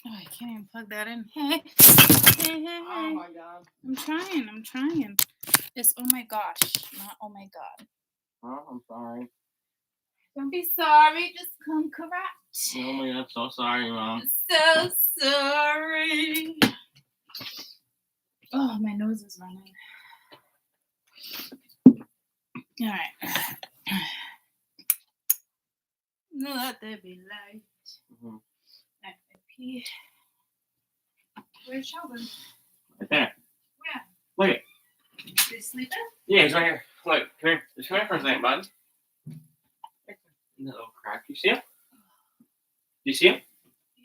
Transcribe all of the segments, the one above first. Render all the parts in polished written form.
Oh, I can't even plug that in. Hey. Oh my god. I'm trying. It's oh my gosh, not oh my god. Oh, I'm sorry. Don't be sorry, just come correct. Oh my god, I'm so sorry, Mom. So sorry. Oh, my nose is running. All right. Let there be light. Mm-hmm. F.I.P. Where's Sheldon? Right there. Where? Look. Is he sleeping? Yeah, he's right here. Look, come here. Just come here for a second, bud. Little crack. You see him? You see him? Yeah.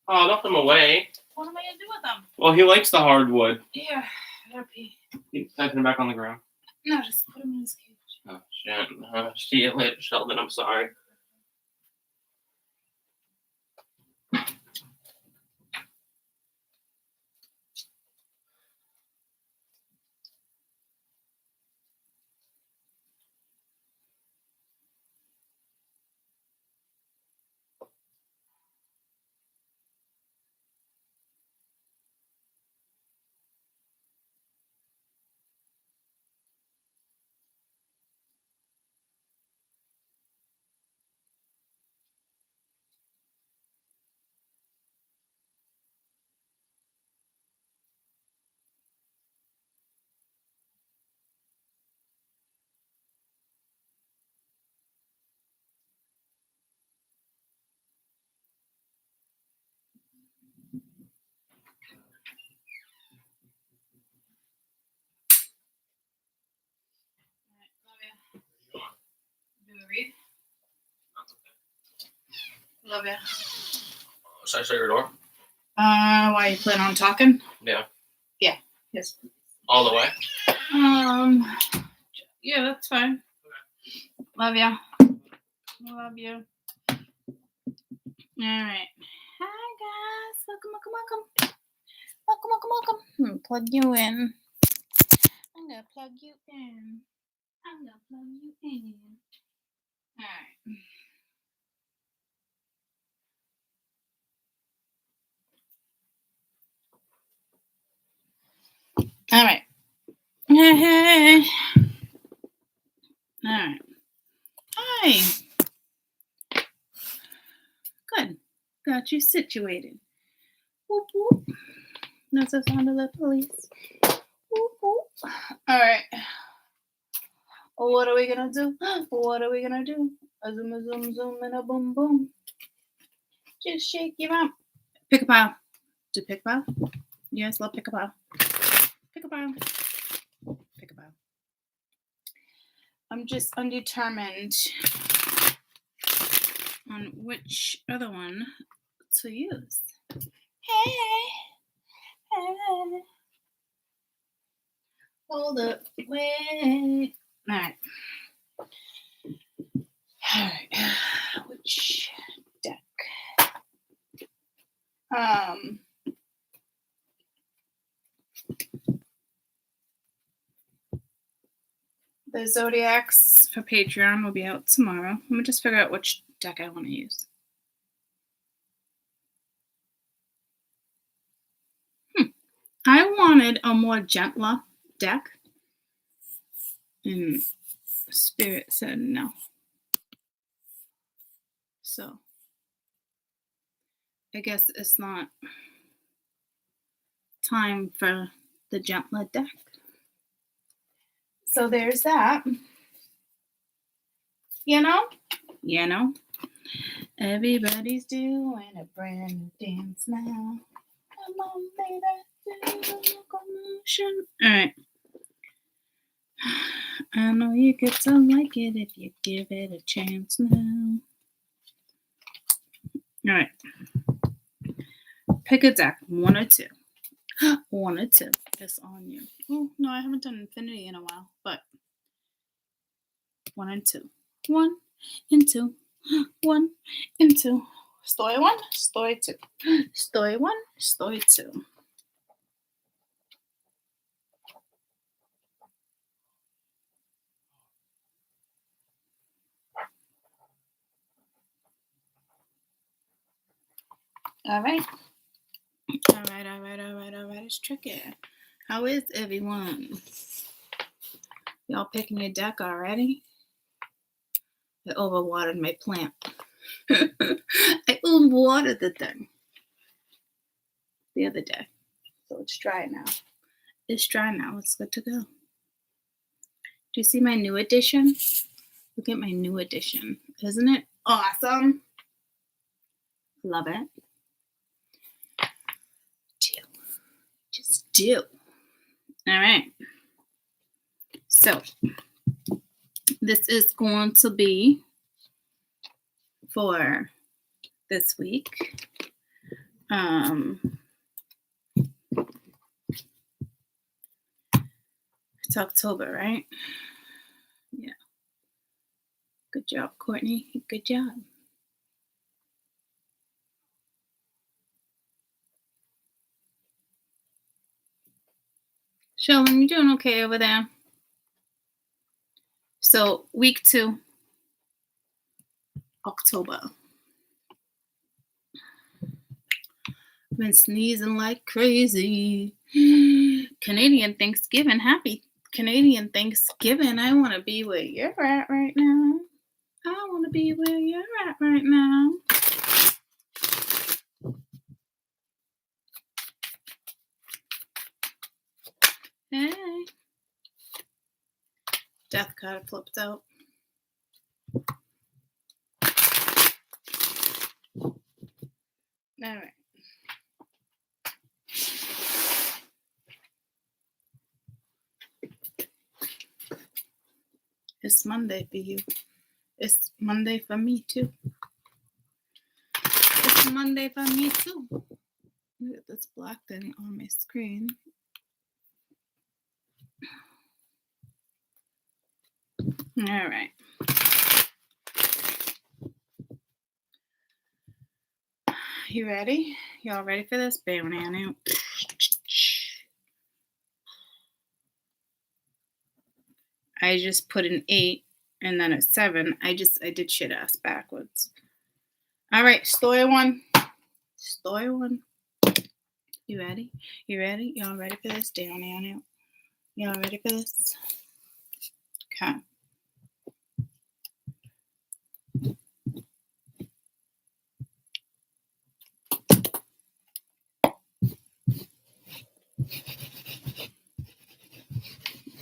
Oh, don't put him away. What am I gonna do with them? Well, he likes the hardwood. Yeah, I gotta pee. He's typing him back on the ground. No, just put him in his cage. Oh, shit. See you later, Sheldon. I'm sorry. Do we read? Love ya. Should I shut your door? Why you plan on talking? Yeah. Yeah. Yes. All the way? Yeah, that's fine. Okay. Love ya. Love you. Alright. Hi guys. Welcome. Welcome. Plug you in. I'm gonna plug you in. Alright. Alright. Hey. Alright. Hi. Good. Got you situated. Whoop whoop. That's the sound of the police. Whoop whoop. Alright. What are we gonna do? A zoom, and a boom, boom. Just shake your rump. Pick a pile. Do pick a pile? Yes, love pick a pile. Pick a pile. I'm just undetermined on which other one to use. Hey. Hold up. Wait. Alright. Which deck? The Zodiacs for Patreon will be out tomorrow. Let me just figure out which deck I want to use. I wanted a more gentler deck, and Spirit said no. So, I guess it's not time for the gentler deck. So there's that. You know. Everybody's doing a brand new dance now. Come on, baby, do the commotion. All right. I know you get to like it if you give it a chance now. All right. Pick a deck, 1 or 2. 1 or 2. It's on you. Oh, no, I haven't done Infinity in a while, but 1 and 2. 1 and 2. 1 and 2. Story 1, story 2. Story 1, story 2. All right. is tricky. How is everyone? Y'all picking your deck already? I overwatered my plant. I overwatered the thing the other day. So it's dry now. It's dry now. It's good to go. Do you see my new addition? Look at my new addition. Isn't it awesome? Love it. Just do. All right. So this is going to be for this week. It's October, right? Yeah. Good job, Courtney. Good job. Sheldon, you doing okay over there? So week 2, October. I've been sneezing like crazy. Canadian Thanksgiving. Happy Canadian Thanksgiving. I want to be where you're at right now. I want to be where you're at right now. Hey. Death card flipped out. All right. It's Monday for you. It's Monday for me too. It's Monday for me too. Look at this black thing on my screen. All right. You ready? Y'all ready for this? Banana. I just put an 8 and then a 7. I did shit ass backwards. All right, story 1. Story 1. You ready? You ready? Y'all ready for this? Down. Y'all ready for this? Okay.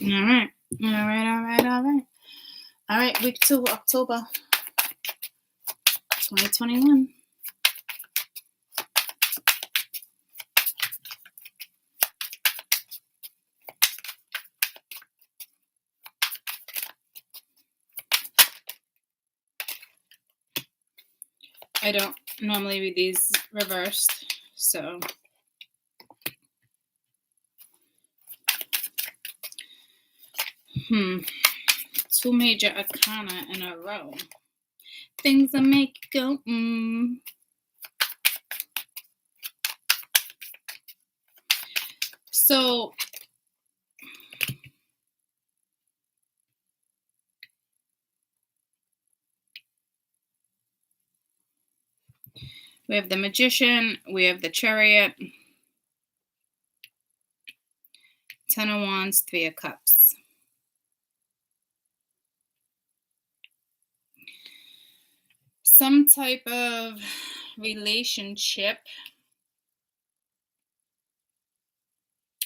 All right. All right, week 2, October 2021. I don't normally read these reversed, so. Two major arcana in a row. Things that make you go, So, we have the Magician, we have the Chariot, 10 of Wands, 3 of Cups. Some type of relationship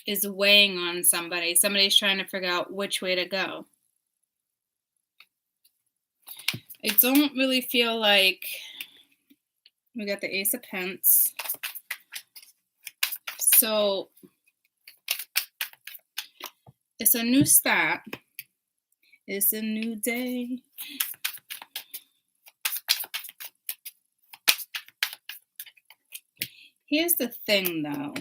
is weighing on somebody. Somebody's trying to figure out which way to go. I don't really feel like we got the Ace of Pence. So it's a new start. It's a new day. Here's the thing, though.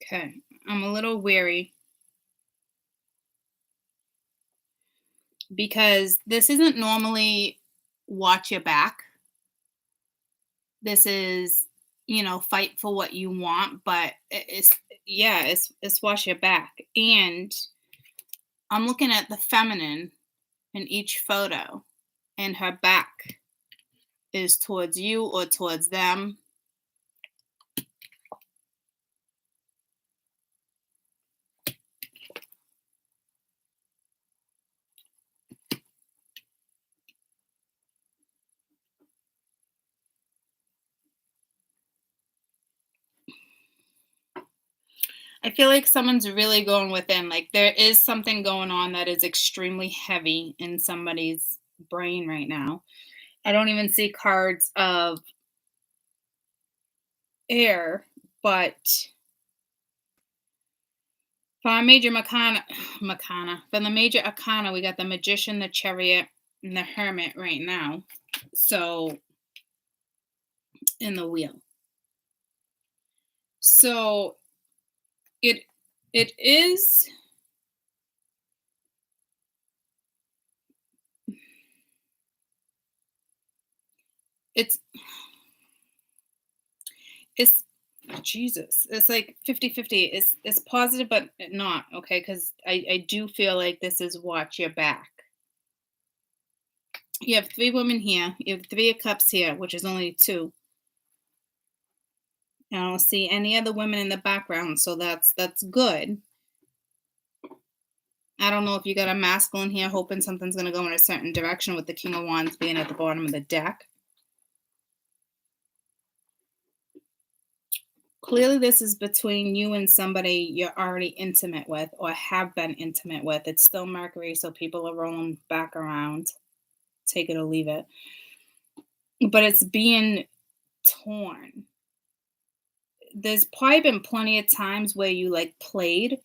Okay, I'm a little weary because this isn't normally watch your back. This is, fight for what you want, but it's watch your back. And I'm looking at the feminine in each photo, and her back is towards you or towards them. I feel like someone's really going within. Like there is something going on that is extremely heavy in somebody's brain right now. I don't even see cards of air, but for our major from the major arcana, we got the Magician, the Chariot, and the Hermit right now. So, in the Wheel. So, it is. It's Jesus. It's like 50-50. It's positive, but not, okay? Because I do feel like this is watch your back. You have 3 women here. You have 3 of Cups here, which is only 2. I don't see any other women in the background, so that's good. I don't know if you got a masculine here hoping something's going to go in a certain direction with the King of Wands being at the bottom of the deck. Clearly, this is between you and somebody you're already intimate with or have been intimate with. It's still Mercury, so people are rolling back around. Take it or leave it. But it's being torn. There's probably been plenty of times where you like played,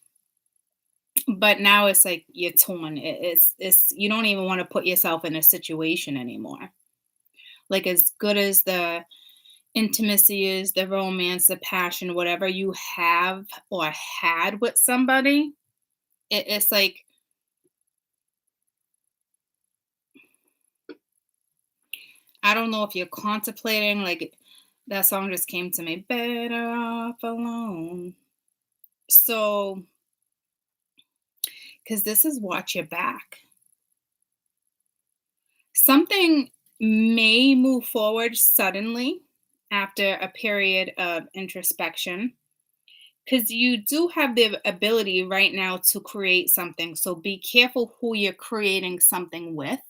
but now it's like you're torn. It's you don't even want to put yourself in a situation anymore. Like as good as the intimacy is, the romance, the passion, whatever you have or had with somebody, it's like I don't know if you're contemplating, like that song just came to me, Better Off Alone. So, because this is watch your back. Something may move forward suddenly after a period of introspection, because you do have the ability right now to create something. So be careful who you're creating something with.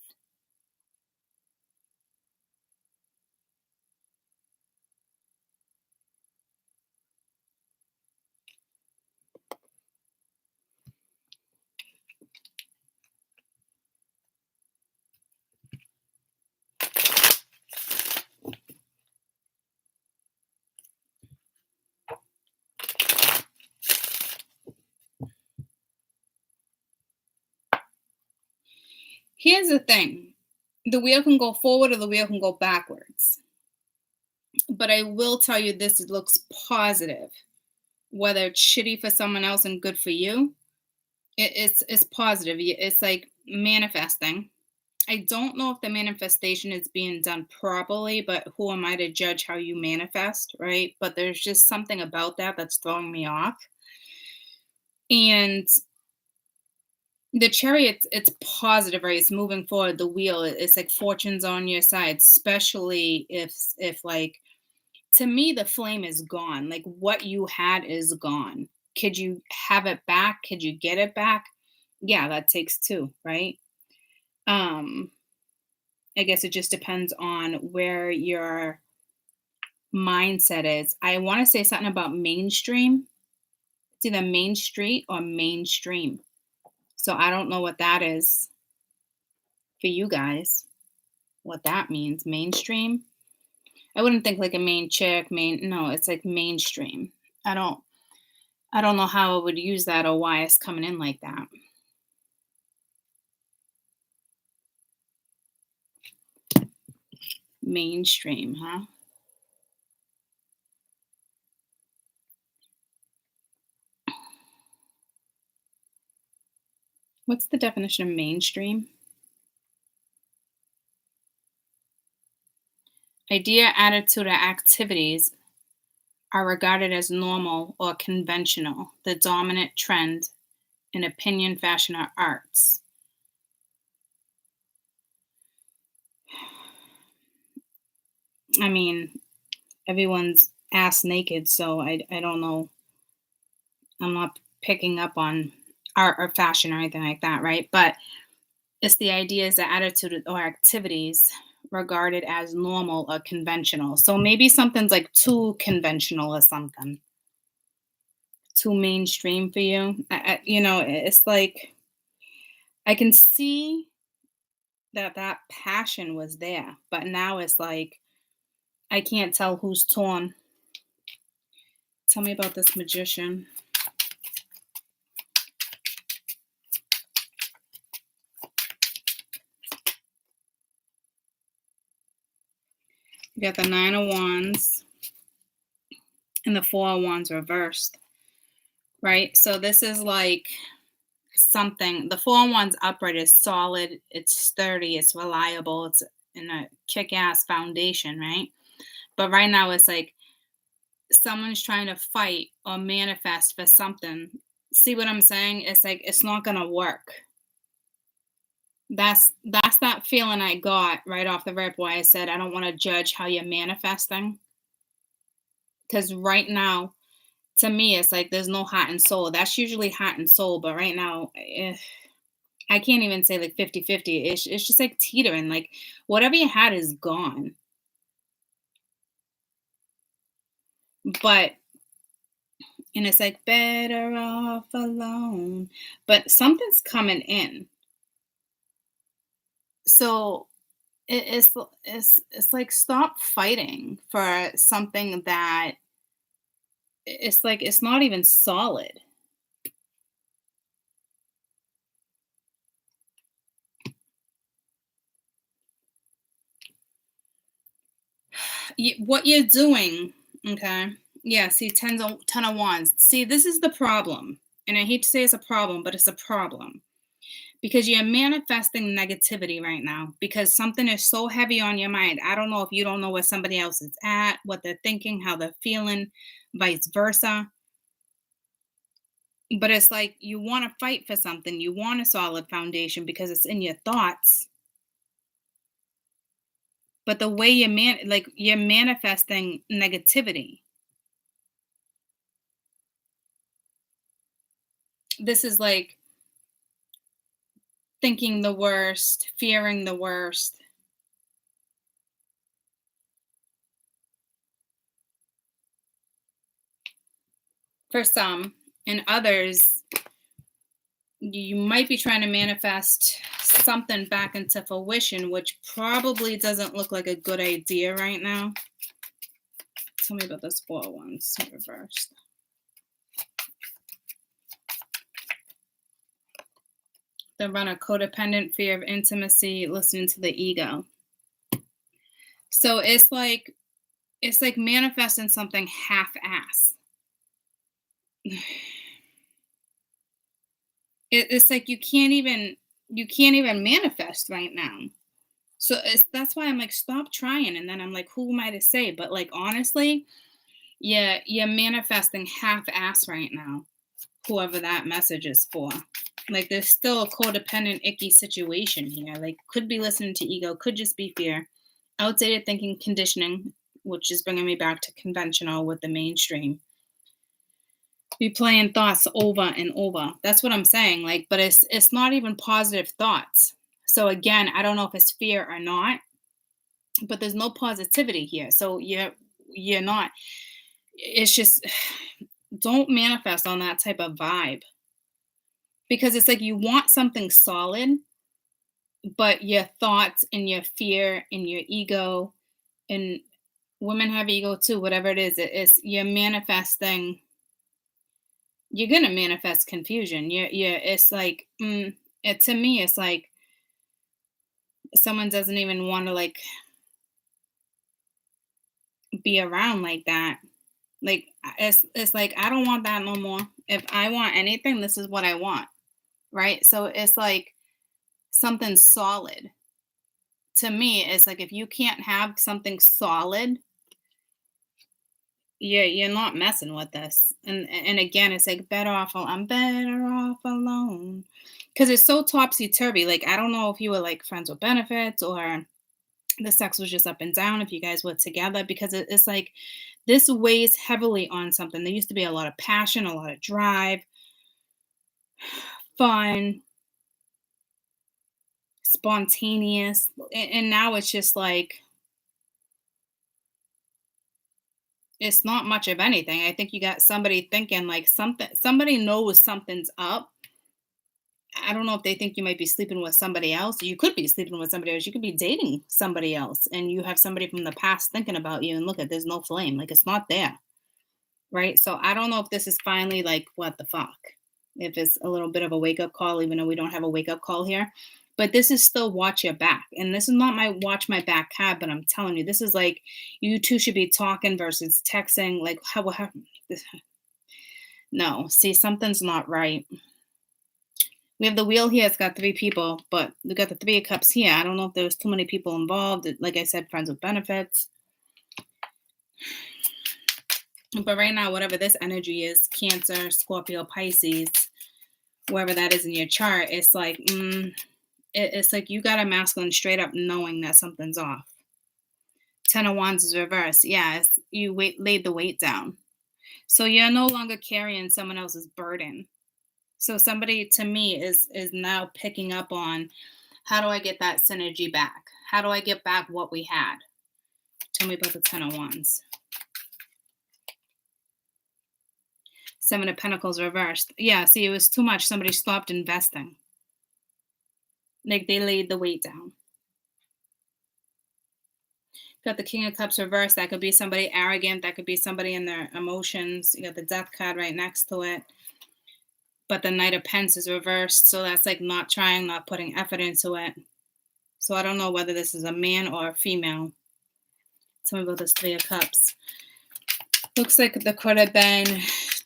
Here's the thing. The wheel can go forward or the wheel can go backwards. But I will tell you this, it looks positive. Whether it's shitty for someone else and good for you, it's positive. It's like manifesting. I don't know if the manifestation is being done properly, but who am I to judge how you manifest, right? But there's just something about that that's throwing me off. And the Chariot, it's positive, right? It's moving forward. The wheel, it's like fortune's on your side, especially if like, to me, the flame is gone. Like what you had is gone. Could you have it back? Could you get it back? Yeah, that takes 2, right? I guess it just depends on where your mindset is. I want to say something about mainstream. It's either Main Street or mainstream. So I don't know what that is for you guys, what that means. Mainstream. I wouldn't think like a main chick, no, it's like mainstream. I don't know how I would use that or why it's coming in like that. Mainstream, huh? What's the definition of mainstream? Idea, attitude, or activities are regarded as normal or conventional, the dominant trend in opinion, fashion, or arts. I mean, everyone's ass naked, so I don't know. I'm not picking up on art or fashion or anything like that, right? But it's the ideas, the attitude, or activities regarded as normal or conventional. So maybe something's like too conventional or something, too mainstream for you. It's like I can see that passion was there, but now it's like I can't tell who's torn. Tell me about this magician. You got the Nine of Wands and the Four of Wands reversed, right? So this is like something. The Four of Wands upright is solid, it's sturdy, it's reliable, it's in a kick-ass foundation, right? But right now it's like someone's trying to fight or manifest for something. See what I'm saying? It's like it's not gonna work. That's that feeling I got right off the rip where I said I don't want to judge how you're manifesting. Because right now, to me, it's like there's no heart and soul. That's usually heart and soul, but right now, I can't even say like 50-50. It's just like teetering. Like whatever you had is gone. But and it's like better off alone. But something's coming in. So it's like stop fighting for something that it's like it's not even solid. What you're doing, okay? Yeah, see, ten of wands. See, this is the problem. And I hate to say it's a problem, but it's a problem. Because you're manifesting negativity right now because something is so heavy on your mind. I don't know if you don't know where somebody else is at, what they're thinking, how they're feeling, vice versa. But it's like you want to fight for something. You want a solid foundation because it's in your thoughts. But the way you're manifesting negativity. This is like thinking the worst, fearing the worst. For some, and others, you might be trying to manifest something back into fruition, which probably doesn't look like a good idea right now. Tell me about those Four of Wands reversed. They run a codependent fear of intimacy, listening to the ego. So it's like manifesting something half-ass. It's like you can't even manifest right now. So that's why I'm like, stop trying. And then I'm like, who am I to say? But like, honestly, yeah, you're manifesting half-ass right now. Whoever that message is for. Like, there's still a codependent, icky situation here. Like, could be listening to ego, could just be fear. Outdated thinking, conditioning, which is bringing me back to conventional with the mainstream. Be playing thoughts over and over. That's what I'm saying. Like, but it's not even positive thoughts. So again, I don't know if it's fear or not, but there's no positivity here. So you're not. It's just don't manifest on that type of vibe. Because it's like you want something solid, but your thoughts and your fear and your ego, and women have ego too, whatever it is, you're manifesting. You're gonna manifest confusion. It's like to me, it's like someone doesn't even want to like be around like that. Like it's like I don't want that no more. If I want anything, this is what I want, right? So it's like something solid. To me, it's like if you can't have something solid, you're not messing with this. And again, it's like I'm better off alone. Because it's so topsy-turvy. Like, I don't know if you were like friends with benefits or the sex was just up and down if you guys were together, because it's like this weighs heavily on something. There used to be a lot of passion, a lot of drive, fun, spontaneous, and now it's just like it's not much of anything. I think you got somebody thinking like somebody knows something's up. I don't know if they think you might be sleeping with somebody else. You could be sleeping with somebody else. You could be dating somebody else, and you have somebody from the past thinking about you. And look at, there's no flame. Like, it's not there, right? So I don't know if this is finally like, what the fuck? If it's a little bit of a wake up call, even though we don't have a wake up call here. But this is still watch your back. And this is not my watch my back card, but I'm telling you, this is like you two should be talking versus texting. Like, how no, see, something's not right. We have the wheel here. It's got 3 people, but we got the 3 of cups here. I don't know if there was too many people involved. Like I said, friends with benefits. But right now, whatever this energy is, Cancer, Scorpio, Pisces, wherever that is in your chart, it's like, it's like you got a masculine straight up knowing that something's off. 10 of Wands is reversed. Yeah, you laid the weight down. So you're no longer carrying someone else's burden. So somebody, to me, is now picking up on, how do I get that synergy back? How do I get back what we had? Tell me about the 10 of Wands. 7 of Pentacles reversed. Yeah, see, it was too much. Somebody stopped investing. Like, they laid the weight down. Got the King of Cups reversed. That could be somebody arrogant. That could be somebody in their emotions. You got the Death card right next to it. But the Knight of Pence is reversed. So that's like not trying, not putting effort into it. So I don't know whether this is a man or a female. Tell me about this 3 of Cups. Looks like there could have been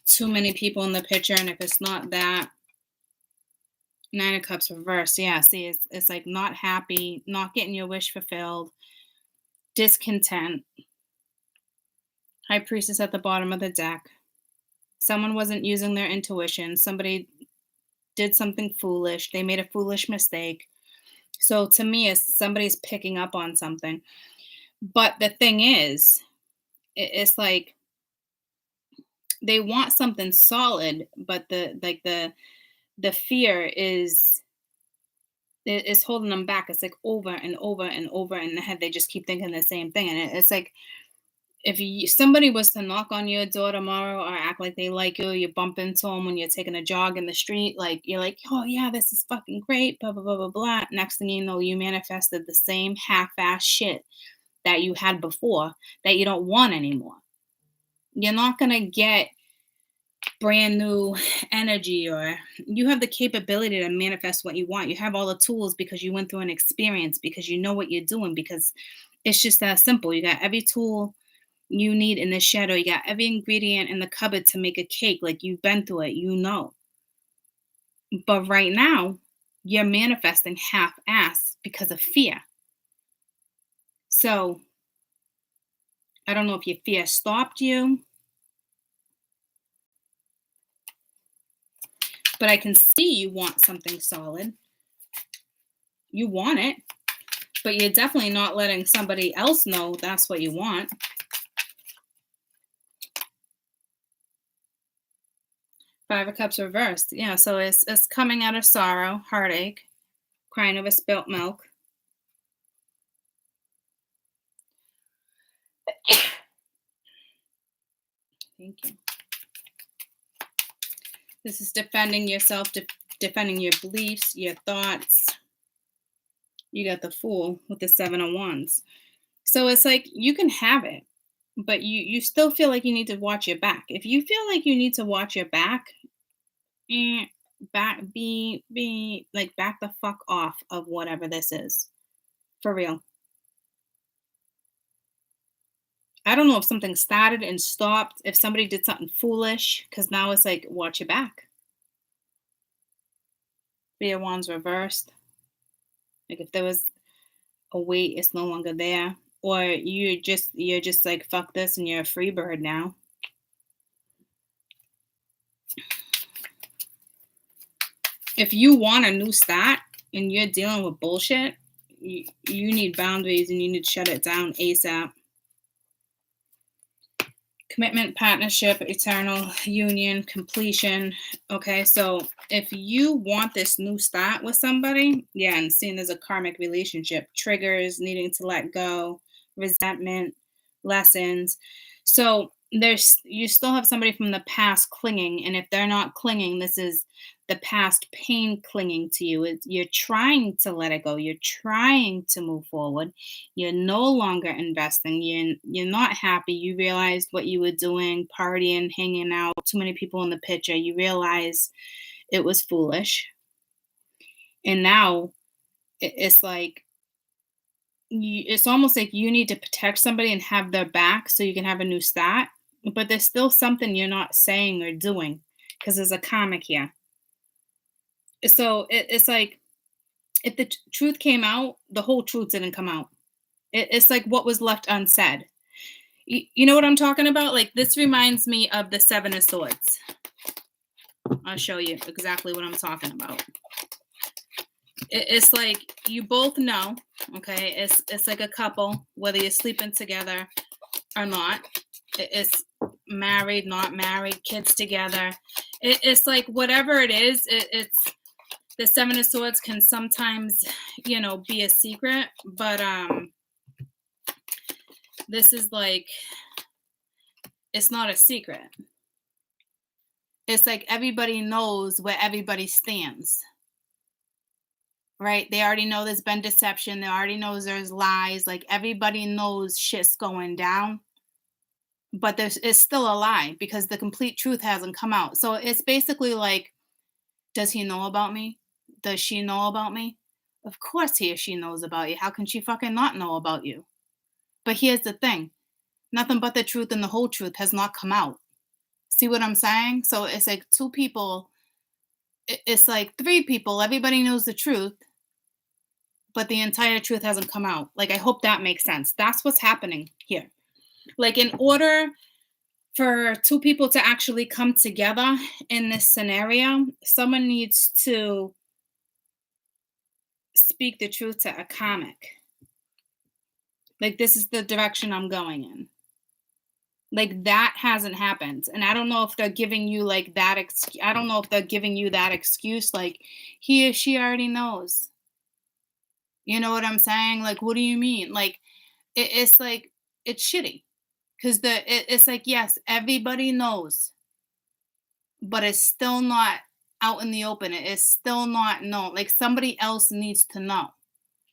too many people in the picture. And if it's not that, 9 of Cups reversed. Yeah, see, it's like not happy, not getting your wish fulfilled, discontent. High Priestess at the bottom of the deck. Someone wasn't using their intuition. Somebody did something foolish. They made a foolish mistake. So to me, it's somebody's picking up on something. But the thing is, it's like they want something solid, but the fear is holding them back. It's like over and over and over in the head. They just keep thinking the same thing. And it's like, if somebody was to knock on your door tomorrow or act like they like you bump into them when you're taking a jog in the street, like, you're like, oh yeah, this is fucking great, blah, blah, blah, blah, blah. Next thing you know, you manifested the same half-ass shit that you had before that you don't want anymore. You're not going to get brand new energy, or you have the capability to manifest what you want. You have all the tools because you went through an experience, because you know what you're doing, because it's just that simple. You got every tool you need in the shadow. You got every ingredient in the cupboard to make a cake. Like, you've been through it, you know. But right now, you're manifesting half-ass because of fear. So I don't know if your fear stopped you, but I can see you want something solid. You want it, but you're definitely not letting somebody else know that's what you want. Five of Cups reversed. Yeah, so it's coming out of sorrow, heartache, crying over spilt milk. Thank you. This is defending yourself, defending your beliefs, your thoughts. You got the Fool with the 7 of Wands. So it's like, you can have it, but you still feel like you need to watch your back. If you feel like you need to watch your back, back the fuck off of whatever this is. For real. I don't know if something started and stopped, if somebody did something foolish, because now it's like, watch your back. 3 of Wands reversed. Like, if there was a weight, it's no longer there. Or you're just like, fuck this, and you're a free bird now. if you want a new start and you're dealing with bullshit, you need boundaries and you need to shut it down ASAP. Commitment, partnership, eternal union, completion. Okay, so if you want this new start with somebody, yeah, and seeing there's a karmic relationship, triggers, needing to let go, resentment, lessons. So you still have somebody from the past clinging, and if they're not clinging, this is the past pain clinging to you. You're trying to let it go. You're trying to move forward. You're no longer investing. You're not happy. You realized what you were doing, partying, hanging out, too many people in the picture. You realize it was foolish. And now it's like, it's almost like you need to protect somebody and have their back so you can have a new start. But there's still something you're not saying or doing because there's a karmic here. So it's like, if the truth came out, the whole truth didn't come out. It's like what was left unsaid. You know what I'm talking about? Like, this reminds me of the Seven of Swords. I'll show you exactly what I'm talking about. It's like you both know, okay? It's like a couple, whether you're sleeping together or not. It's married, not married, kids together. It's like whatever it is, it's the Seven of Swords can sometimes, be a secret, but this is like, it's not a secret. It's like everybody knows where everybody stands, right? They already know there's been deception. They already knows there's lies. Like, everybody knows shit's going down, but it's still a lie because the complete truth hasn't come out. So it's basically like, does he know about me? Does she know about me? Of course he or she knows about you. How can she fucking not know about you? But here's the thing. Nothing but the truth and the whole truth has not come out. See what I'm saying? So it's like two people. It's like three people. Everybody knows the truth, but the entire truth hasn't come out. Like, I hope that makes sense. That's what's happening here. Like, in order for two people to actually come together in this scenario, someone needs to speak the truth to a karmic. Like, this is the direction I'm going in. Like, that hasn't happened. And I don't know if they're giving you like that. I don't know if they're giving you that excuse. Like, he or she already knows. You know what I'm saying? Like, what do you mean? Like, it's like, it's shitty. Because it's like, yes, everybody knows. But it's still not out in the open. It's still not known. Like, somebody else needs to know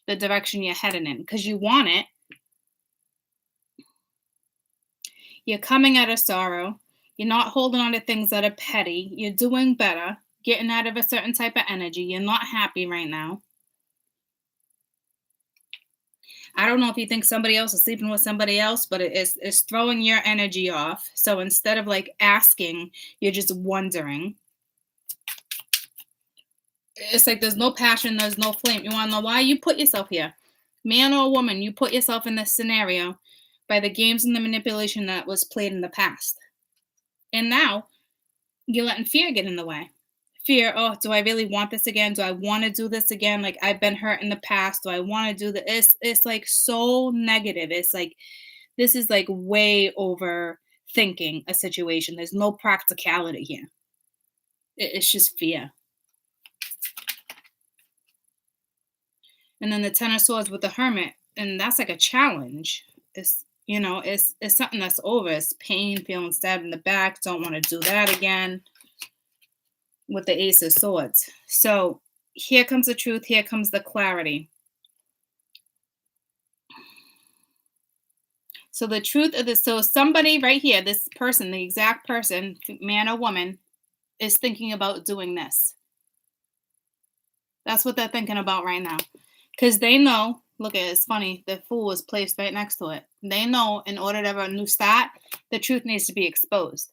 the direction you're heading in. Because you want it. You're coming out of sorrow. You're not holding on to things that are petty. You're doing better, getting out of a certain type of energy. You're not happy right now. I don't know if you think somebody else is sleeping with somebody else, but it's throwing your energy off. So instead of like asking, you're just wondering. It's like there's no passion, there's no flame. You want to know why? You put yourself here. Man or woman, you put yourself in this scenario by the games and the manipulation that was played in the past. And now you're letting fear get in the way. Fear, oh, do I really want this again? Do I want to do this again? Like, I've been hurt in the past. Do I want to do this? It's like so negative. It's like, this is like way overthinking a situation. There's no practicality here. It's just fear. And then the Ten of Swords with the Hermit, and that's like a challenge. It's something that's over. It's pain, feeling stabbed in the back. Don't want to do that again. With the Ace of Swords. So here comes the truth. Here comes the clarity. So the truth of this. So somebody right here, this person, the exact person, man or woman, is thinking about doing this. That's what they're thinking about right now. Because they know, look at it, it's funny, the Fool was placed right next to it. They know in order to have a new start, the truth needs to be exposed.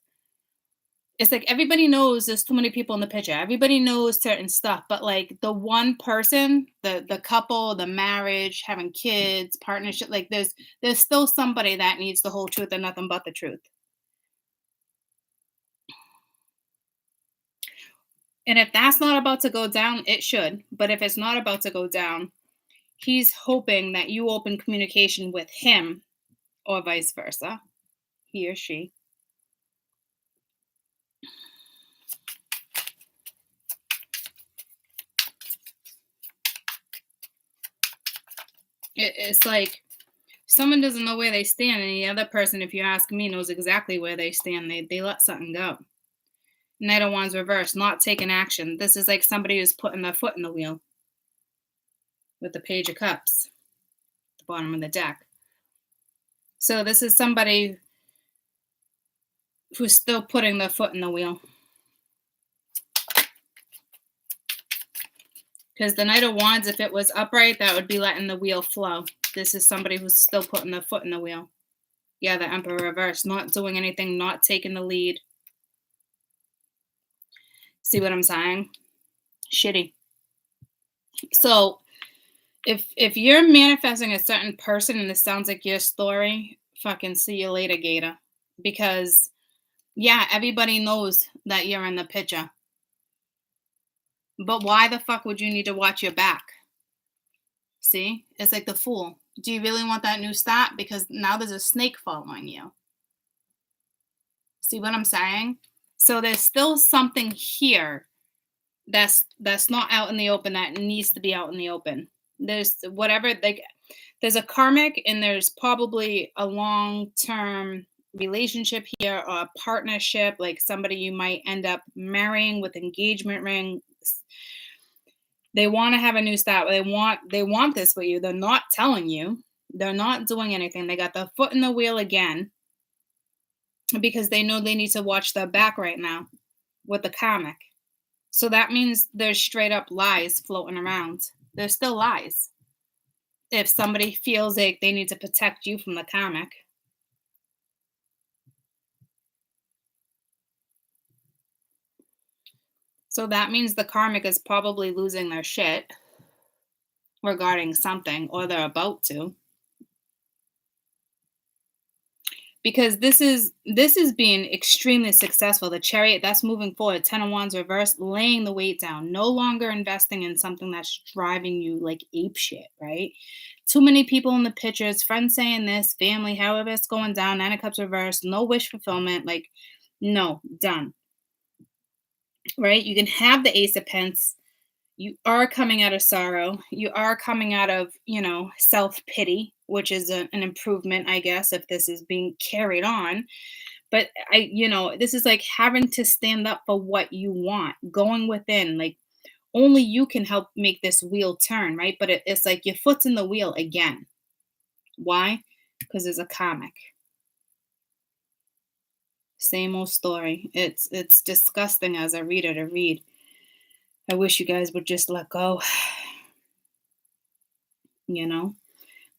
It's like everybody knows there's too many people in the picture. Everybody knows certain stuff. But like the one person, the couple, the marriage, having kids, partnership, like there's still somebody that needs the whole truth and nothing but the truth. And if that's not about to go down, it should. But if it's not about to go down, he's hoping that you open communication with him or vice versa, he or she. It's like someone doesn't know where they stand, and the other person, if you ask me, knows exactly where they stand. They let something go. Knight of Wands reversed, not taking action. This is like somebody who's putting their foot in the wheel with the Page of Cups at the bottom of the deck. So this is somebody who's still putting their foot in the wheel. Because the Knight of Wands, if it was upright, that would be letting the wheel flow. This is somebody who's still putting their foot in the wheel. Yeah, the Emperor reversed, not doing anything, not taking the lead. See what I'm saying? Shitty. So if you're manifesting a certain person and this sounds like your story, fucking see you later, Gator. Because, yeah, everybody knows that you're in the picture. But why the fuck would you need to watch your back? See? It's like the Fool. Do you really want that new start? Because now there's a snake following you. See what I'm saying? So there's still something here that's not out in the open that needs to be out in the open. There's whatever, like, there's a karmic and there's probably a long-term relationship here or a partnership, like somebody you might end up marrying with engagement ring. They want to have a new start. They want this with you. They're not telling you. They're not doing anything. They got their foot in the wheel again because they know they need to watch their back right now with the karmic. So that means there's straight up lies floating around. There's still lies. If somebody feels like they need to protect you from the karmic. So that means the karmic is probably losing their shit regarding something, or they're about to. Because this is being extremely successful. The Chariot, that's moving forward. 10 of Wands reversed, laying the weight down. No longer investing in something that's driving you like ape shit, right? Too many people in the pictures, friends saying this, family, however it's going down. 9 of Cups reversed, no wish fulfillment. Like, no, done. Right? You can have the Ace of Pence. You are coming out of sorrow. You are coming out of, self-pity, which is an improvement, I guess, if this is being carried on. But this is like having to stand up for what you want, going within, like only you can help make this wheel turn, right? But it's like your foot's in the wheel again. Why? Because there's a karmic. Same old story. It's disgusting as a reader to read. I wish you guys would just let go.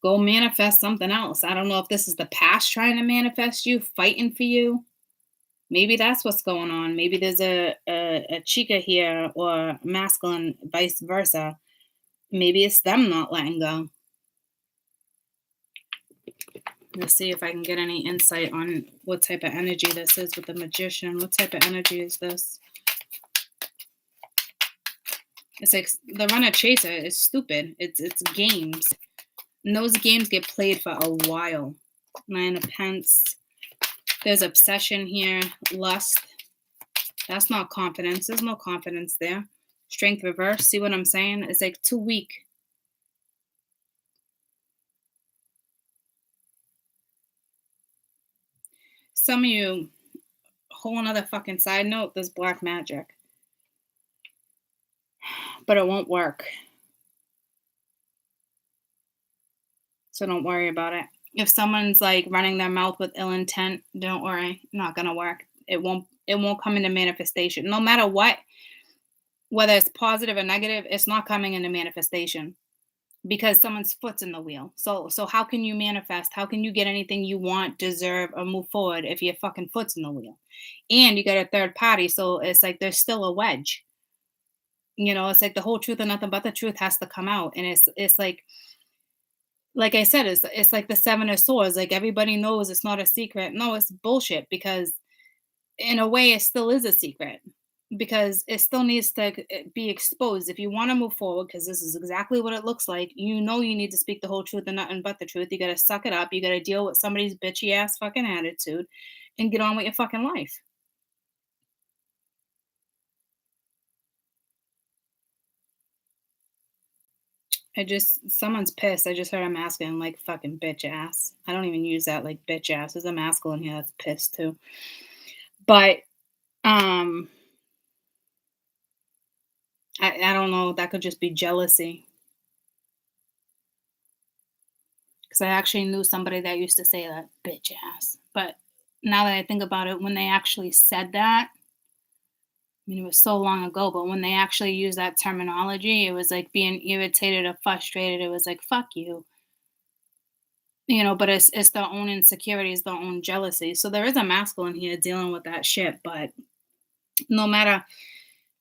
Go manifest something else. I don't know if this is the past trying to manifest you, fighting for you. Maybe that's what's going on. Maybe there's a chica here or masculine, vice versa. Maybe it's them not letting go. Let's see if I can get any insight on what type of energy this is with the Magician. What type of energy is this? It's like the runner chaser is stupid. It's games. And those games get played for a while. 9 of Pence. There's obsession here. Lust. That's not confidence. There's no confidence there. Strength reverse. See what I'm saying? It's like too weak. Some of you, whole another fucking side note, there's black magic. But it won't work. So don't worry about it. If someone's like running their mouth with ill intent, don't worry. Not gonna work. It won't come into manifestation. No matter what, whether it's positive or negative, it's not coming into manifestation. Because someone's foot's in the wheel. So how can you manifest? How can you get anything you want, deserve, or move forward if your fucking foot's in the wheel? And you got a third party, so it's like there's still a wedge. It's like the whole truth and nothing but the truth has to come out. And it's like I said, it's like the 7 of Swords. Like everybody knows it's not a secret. No, it's bullshit because in a way it still is a secret. because it still needs to be exposed. If you want to move forward, because this is exactly what it looks like, you need to speak the whole truth and nothing but the truth. You got to suck it up. You got to deal with somebody's bitchy ass fucking attitude and get on with your fucking life. Someone's pissed. I just heard a masculine, like, fucking bitch ass. I don't even use that, like, bitch ass. There's a masculine here that's pissed too. But, I don't know. That could just be jealousy. Because I actually knew somebody that used to say that, bitch ass. But now that I think about it, when they actually said that, I mean, it was so long ago, but when they actually used that terminology, it was like being irritated or frustrated. It was like, fuck you. But it's their own insecurities, their own jealousy. So there is a masculine here dealing with that shit. But no matter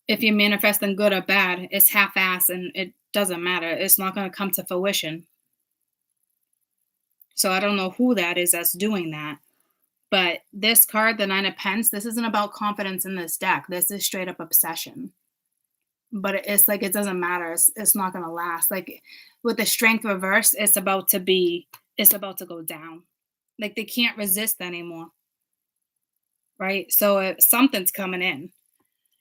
if you're manifesting good or bad, it's half-ass and it doesn't matter. It's not going to come to fruition. So I don't know who that is that's doing that. But this card, the Nine of Pence, this isn't about confidence in this deck. This is straight up obsession. But it's like, it doesn't matter. It's not going to last. Like with the Strength reverse, it's about to go down. Like they can't resist anymore. Right? So something's coming in.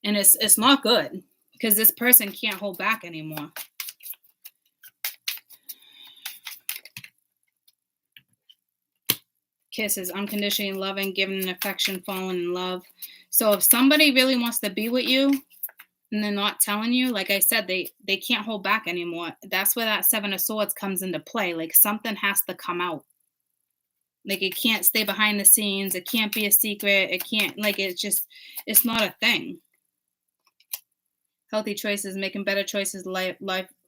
And it's not good because this person can't hold back anymore. Kisses, unconditionally loving, giving an affection, falling in love. So if somebody really wants to be with you and they're not telling you, like I said, they can't hold back anymore. That's where that Seven of Swords comes into play. Like something has to come out. Like it can't stay behind the scenes. It can't be a secret. It can't, like, it's not a thing. Healthy choices, making better choices, life,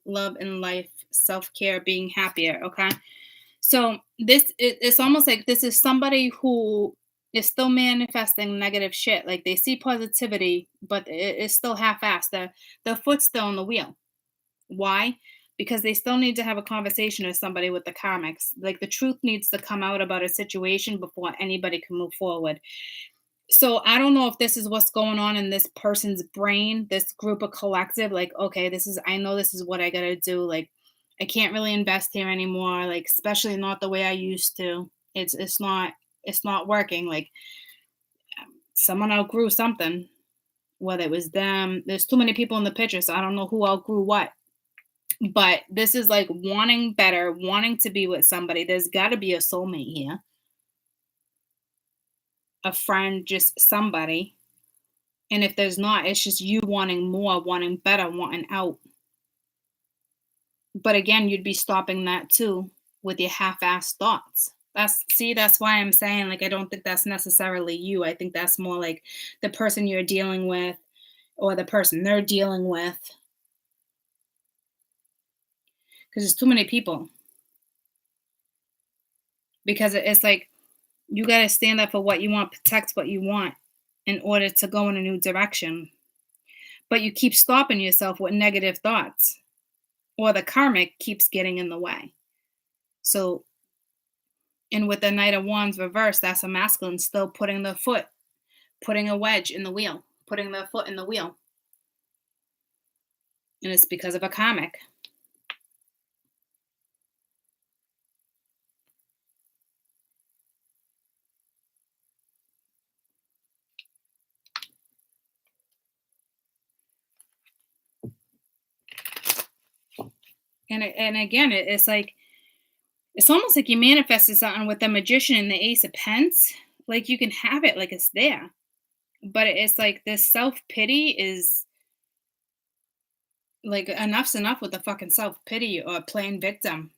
love and life, self-care, being happier. Okay. So it's almost like this is somebody who is still manifesting negative shit. Like they see positivity, but it's still half-assed. The foot's still on the wheel. Why? Because they still need to have a conversation with somebody with the karmics. Like the truth needs to come out about a situation before anybody can move forward. So I don't know if this is what's going on in this person's brain, this group of collective. Like, okay, I know this is what I gotta do. Like, I can't really invest here anymore. Like, especially not the way I used to. It's not working. Like, someone outgrew something. Whether it was them, there's too many people in the picture, so I don't know who outgrew what. But this is like wanting better, wanting to be with somebody. There's got to be a soulmate here. A friend, just somebody. And if there's not, it's just you wanting more, wanting better, wanting out. But again, you'd be stopping that too with your half-assed thoughts. That's why I'm saying, like, I don't think that's necessarily you. I think that's more like the person you're dealing with or the person they're dealing with. Because there's too many people. Because it's like, you got to stand up for what you want, protect what you want in order to go in a new direction. But you keep stopping yourself with negative thoughts, or the karmic keeps getting in the way. So, and with the Knight of Wands reversed, that's a masculine still putting a wedge in the wheel, putting their foot in the wheel. And it's because of a karmic. And again, it's like, it's almost like you manifested something with the Magician and the Ace of Pence. Like you can have it, like it's there. But it's like this self-pity is like, enough's enough with the fucking self-pity or playing victim.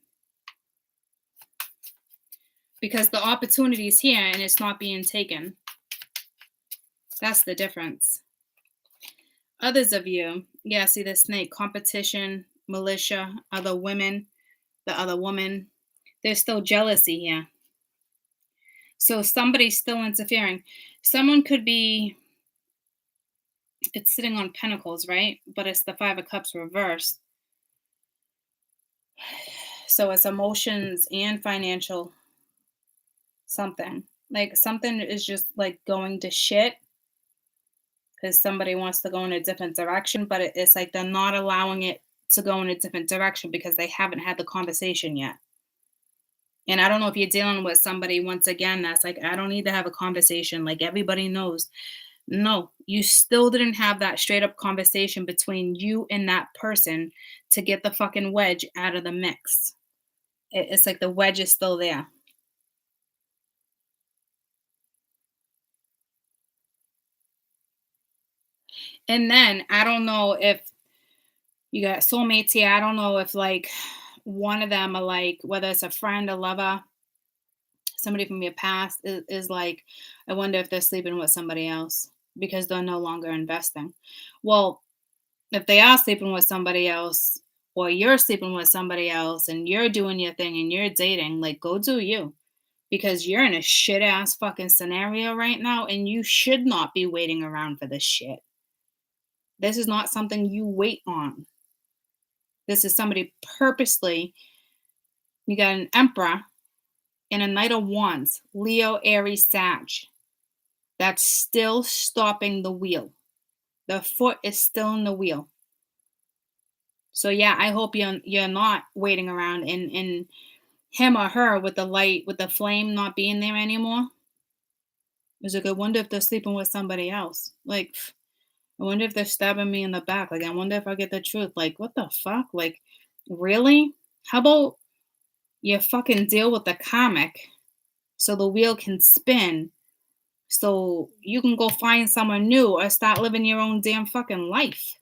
Because the opportunity is here and it's not being taken. That's the difference. Others of you, yeah, see the snake, competition, militia, other women, the other woman. There's still jealousy here. So somebody's still interfering. Someone could be, it's sitting on pentacles, right? But it's the Five of Cups reversed. So it's emotions and financial something. Like something is just like going to shit. because somebody wants to go in a different direction, but it's like they're not allowing it to go in a different direction because they haven't had the conversation yet. And I don't know if you're dealing with somebody once again that's like, I don't need to have a conversation. Like everybody knows. No, you still didn't have that straight up conversation between you and that person to get the fucking wedge out of the mix. It's like the wedge is still there. And then I don't know if you got soulmates here. I don't know if like one of them are like, whether it's a friend, a lover, somebody from your past is like, I wonder if they're sleeping with somebody else because they're no longer investing. Well, if they are sleeping with somebody else or you're sleeping with somebody else and you're doing your thing and you're dating, like go do you because you're in a shit ass fucking scenario right now and you should not be waiting around for this shit. This is not something you wait on. This is somebody purposely. You got an Emperor and a Knight of Wands, Leo, Aries, Sag. That's still stopping the wheel. The foot is still in the wheel. So yeah, I hope you're not waiting around and him or her with the light, with the flame not being there anymore. Is like, I wonder if they're sleeping with somebody else. Like, I wonder if they're stabbing me in the back. Like, I wonder if I get the truth. Like, what the fuck? Like, really? How about you fucking deal with the karmic so the wheel can spin so you can go find someone new or start living your own damn fucking life.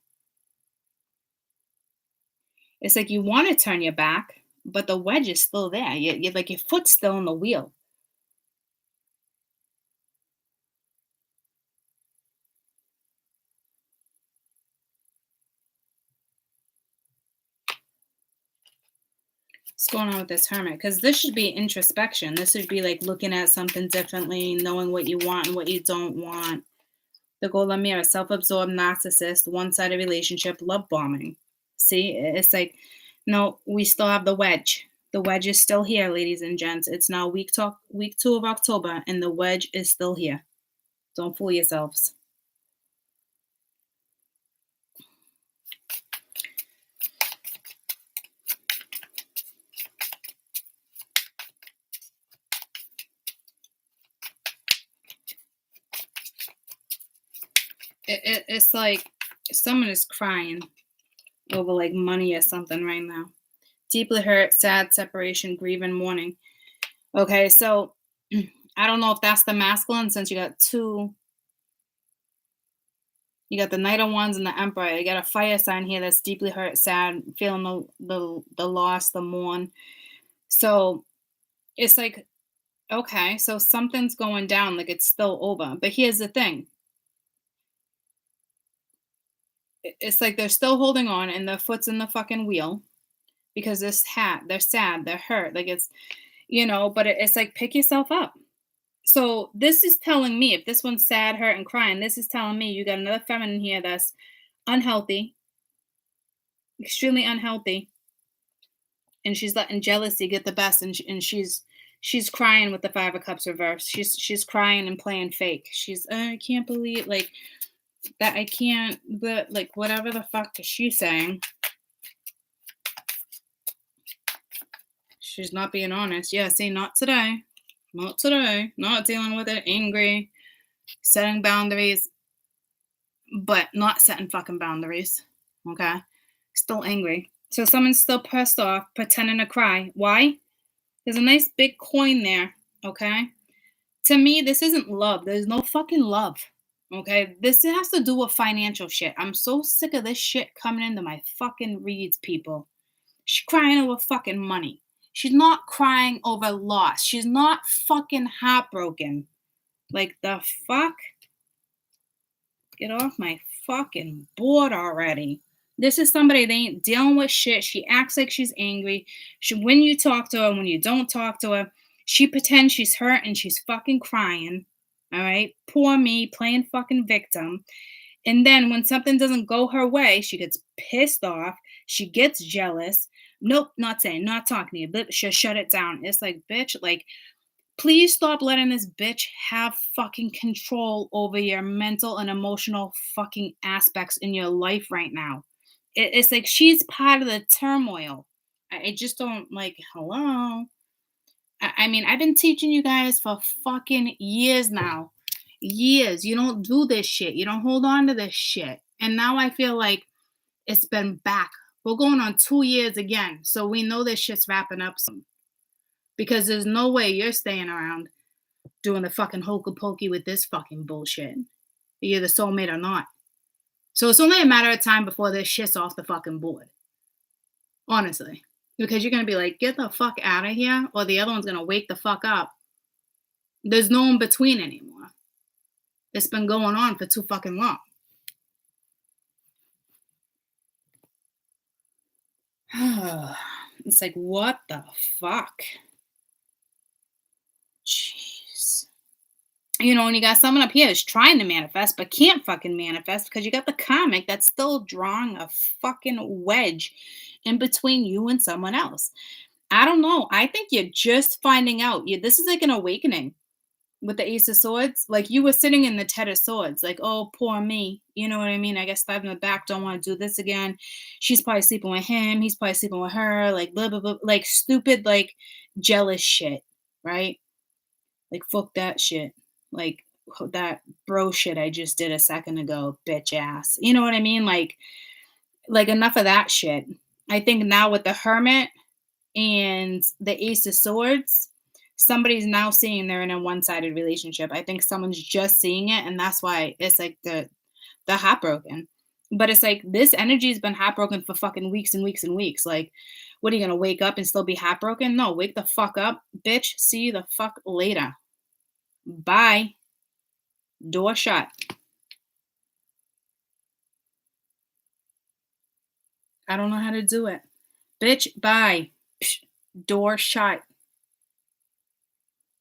It's like you want to turn your back, but the wedge is still there. You're like your foot's still in the wheel. What's going on with this hermit? Because this should be introspection. This should be like looking at something differently, knowing what you want and what you don't want. The golden mirror, self-absorbed narcissist, one-sided relationship, love bombing. See, it's like, no, we still have the wedge. The wedge is still here, ladies and gents. It's now week 2 of October, and the wedge is still here. Don't fool yourselves. It's like someone is crying over like money or something right now. Deeply hurt, sad, separation, grieving, mourning. Okay, so I don't know if that's the masculine since you got two. You got the Knight of Wands and the Emperor. You got a fire sign here that's deeply hurt, sad, feeling the loss, the mourn. So it's like, okay, so something's going down, like it's still over. But here's the thing. It's like they're still holding on and their foot's in the fucking wheel because they're sad, they're hurt. Like it's, but it's like pick yourself up. So this is telling me, if this one's sad, hurt, and crying, this is telling me you got another feminine here that's unhealthy, extremely unhealthy, and she's letting jealousy get the best, and she's crying with the Five of Cups reversed. She's crying and playing fake. She's I can't believe like that. I can't, but like whatever the fuck is she saying? She's not being honest. Yeah, see, not today. Not today. Not dealing with it. Angry. Setting boundaries. But not setting fucking boundaries. Okay? Still angry. So someone's still pissed off, pretending to cry. Why? There's a nice big coin there. Okay? To me, this isn't love. There's no fucking love. Okay? This has to do with financial shit. I'm so sick of this shit coming into my fucking reads, people. She's crying over fucking money. She's not crying over loss. She's not fucking heartbroken. Like the fuck? Get off my fucking board already. This is somebody that ain't dealing with shit. She acts like she's angry. When you talk to her, when you don't talk to her, she pretends she's hurt and she's fucking crying. All right? Poor me, playing fucking victim. And then when something doesn't go her way, she gets pissed off. She gets jealous. Nope, not saying, not talking to you, but she'll shut it down. It's like, bitch, like, Please stop letting this bitch have fucking control over your mental and emotional fucking aspects in your life right now. It's like she's part of the turmoil. I just don't like, hello. I mean, I've been teaching you guys for fucking years now. Years. You don't do this shit. You don't hold on to this shit. And now I feel like it's been back. We're going on 2 years again. So we know this shit's wrapping up soon. Because there's no way you're staying around doing the fucking hokey pokey with this fucking bullshit. You're the soulmate or not. So it's only a matter of time before this shit's off the fucking board. Honestly. Because you're going to be like, get the fuck out of here, or the other one's going to wake the fuck up. There's no in between anymore. It's been going on for too fucking long. It's like, what the fuck? Jeez. You know, and you got someone up here who's trying to manifest, but can't fucking manifest because you got the comic that's still drawing a fucking wedge in between you and someone else. I don't know. I think you're just finding out. This is like an awakening with the Ace of Swords. Like you were sitting in the Ten of Swords, like, oh, poor me. You know what I mean? I guess stabbed in the back, don't want to do this again. She's probably sleeping with him. He's probably sleeping with her. Like, blah, blah, blah. Like stupid, like jealous shit, right? Like, fuck that shit. Like that bro shit I just did a second ago, bitch ass. You know what I mean? Like enough of that shit. I think now with the Hermit and the Ace of Swords, somebody's now seeing they're in a one-sided relationship. I think someone's just seeing it, and that's why it's like the heartbroken. But it's like this energy has been heartbroken for fucking weeks and weeks and weeks. Like, what are you gonna wake up and still be heartbroken? No, wake the fuck up, bitch. See you the fuck later. Bye. Door shut. I don't know how to do it. Bitch, bye. Psh, door shut.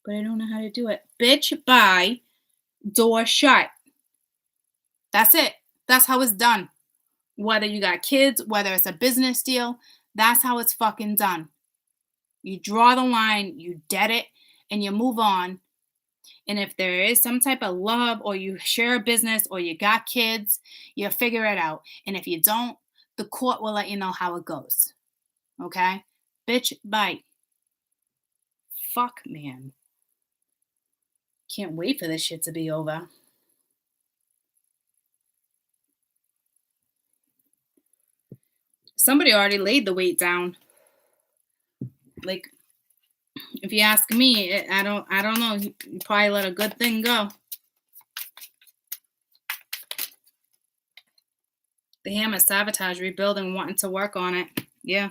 But I don't know how to do it. Bitch, bye. Door shut. That's it. That's how it's done. Whether you got kids, whether it's a business deal, that's how it's fucking done. You draw the line, you dead it, and you move on. And if there is some type of love, or you share a business, or you got kids, you figure it out. And if you don't, the court will let you know how it goes. Okay? Bitch, bye. Fuck, man. Can't wait for this shit to be over. Somebody already laid the weight down. Like, if you ask me, I don't know. You probably let a good thing go. The Hammer, sabotage, rebuilding, wanting to work on it. Yeah.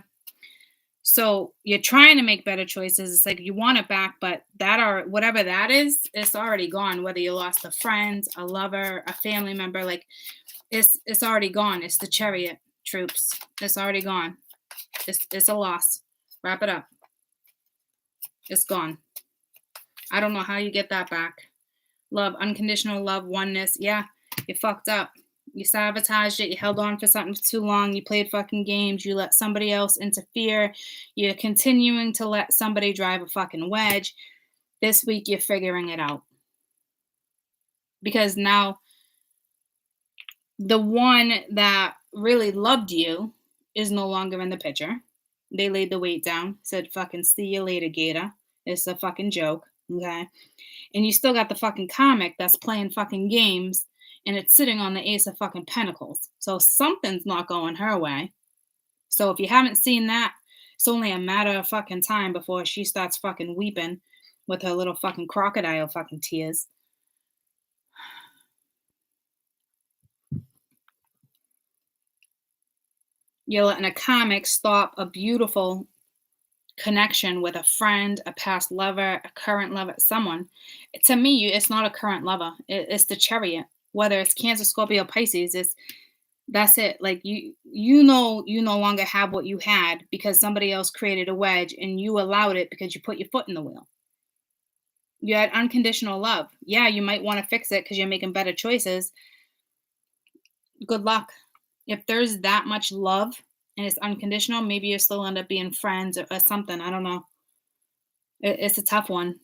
So you're trying to make better choices. It's like you want it back, but whatever that is, it's already gone. Whether you lost a friend, a lover, a family member, like it's already gone. It's the Chariot troops. It's already gone. It's a loss. Wrap it up. It's gone. I don't know how you get that back. Love, unconditional love, oneness. Yeah, you fucked up. You sabotaged it. You held on for something for too long. You played fucking games. You let somebody else interfere. You're continuing to let somebody drive a fucking wedge. This week, you're figuring it out. Because now, the one that really loved you is no longer in the picture. They laid the weight down. Said, fucking see you later, Gator. It's a fucking joke. Okay? And you still got the fucking comic that's playing fucking games. And it's sitting on the Ace of fucking Pentacles. So something's not going her way. So if you haven't seen that, it's only a matter of fucking time before she starts fucking weeping with her little fucking crocodile fucking tears. You're letting a comic stop a beautiful connection with a friend, a past lover, a current lover, someone. To me, it's not a current lover. It's the Chariot. Whether it's Cancer, Scorpio, Pisces, that's it. Like you know you no longer have what you had because somebody else created a wedge and you allowed it because you put your foot in the wheel. You had unconditional love. Yeah, you might want to fix it because you're making better choices. Good luck. If there's that much love and it's unconditional, maybe you still end up being friends or something. I don't know. It's a tough one.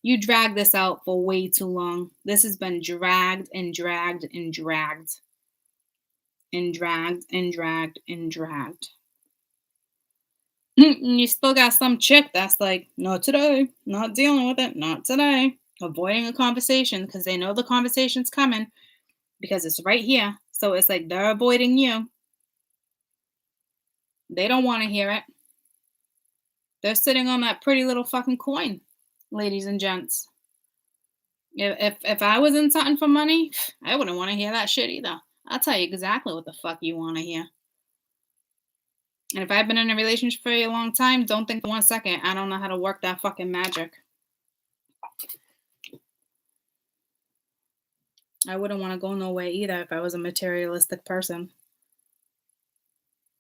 You dragged this out for way too long. This has been dragged and dragged and dragged. And dragged and dragged and dragged. And you still got some chick that's like, not today, not dealing with it, not today. Avoiding a conversation because they know the conversation's coming because it's right here. So it's like they're avoiding you. They don't want to hear it. They're sitting on that pretty little fucking coin, ladies and gents. If I was in something for money, I wouldn't want to hear that shit either. I'll tell you exactly what the fuck you want to hear. And if I've been in a relationship for a long time, don't think for 1 second I don't know how to work that fucking magic. I wouldn't want to go nowhere either if I was a materialistic person.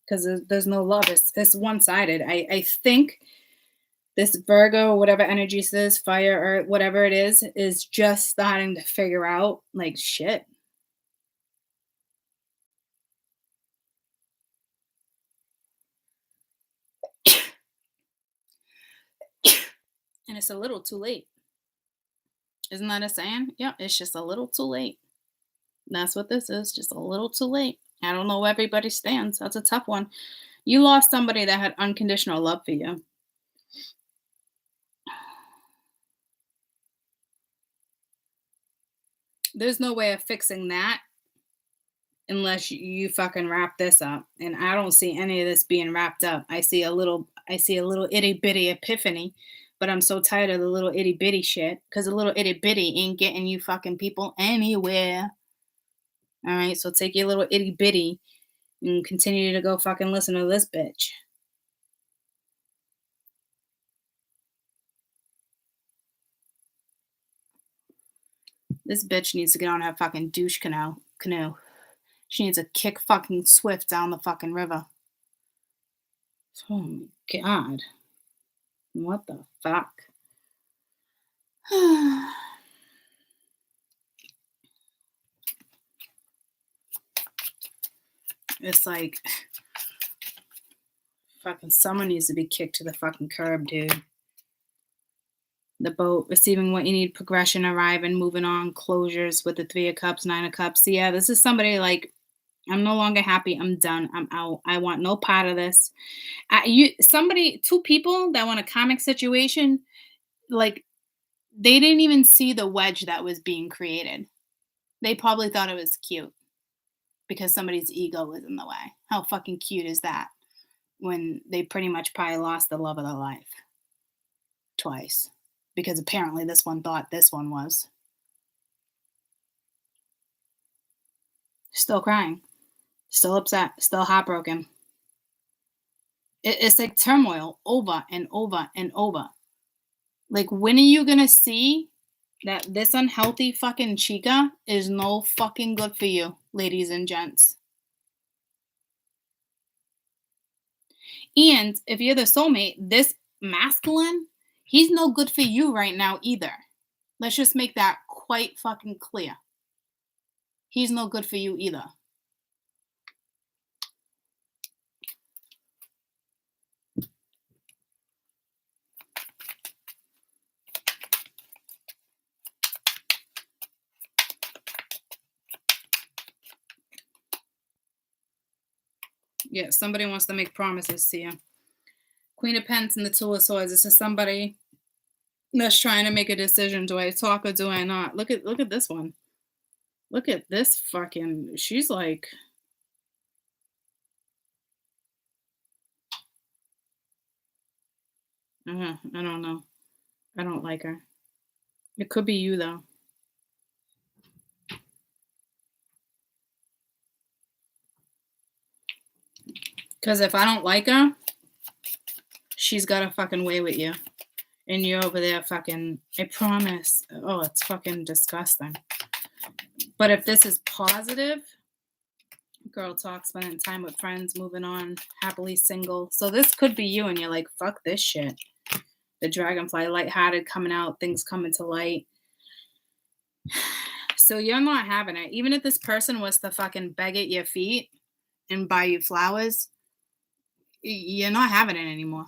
Because there's no love. It's one-sided. I think this Virgo, whatever energy it is, fire or whatever it is just starting to figure out, like, shit. And it's a little too late. Isn't that a saying? Yeah, it's just a little too late. That's what this is, just a little too late. I don't know where everybody stands. That's a tough one. You lost somebody that had unconditional love for you. There's no way of fixing that unless you fucking wrap this up. And I don't see any of this being wrapped up. I see a little itty bitty epiphany, but I'm so tired of the little itty bitty shit because the little itty bitty ain't getting you fucking people anywhere. All right, so take your little itty bitty and continue to go fucking listen to this bitch. This bitch needs to get on her fucking douche canoe. She needs to kick fucking swift down the fucking river. Oh my god. What the fuck? It's like fucking someone needs to be kicked to the fucking curb, dude. The boat, receiving what you need, progression, arriving, moving on, closures with the 3 of Cups, 9 of Cups. Yeah, this is somebody like, I'm no longer happy. I'm done. I'm out. I want no part of this. Two people that want a comic situation, like, they didn't even see the wedge that was being created. They probably thought it was cute because somebody's ego was in the way. How fucking cute is that? When they pretty much probably lost the love of their life twice. Because apparently this one thought this one was. Still crying. Still upset. Still heartbroken. It's like turmoil over and over and over. Like, when are you going to see that this unhealthy fucking chica is no fucking good for you, ladies and gents? And if you're the soulmate, this masculine, he's no good for you right now either. Let's just make that quite fucking clear. He's no good for you either. Yeah, somebody wants to make promises to you. Queen of Pentacles and the 2 of Swords. This is somebody that's trying to make a decision. Do I talk or do I not? Look at this one. Look at this fucking... She's like... I don't know. I don't like her. It could be you, though. Because if I don't like her, she's got a fucking way with you. And you're over there fucking, I promise. Oh, it's fucking disgusting. But if this is positive, girl talk, spending time with friends, moving on, happily single. So this could be you and you're like, fuck this shit. The dragonfly, lighthearted, coming out, things coming to light. So you're not having it. Even if this person was to fucking beg at your feet and buy you flowers, you're not having it anymore.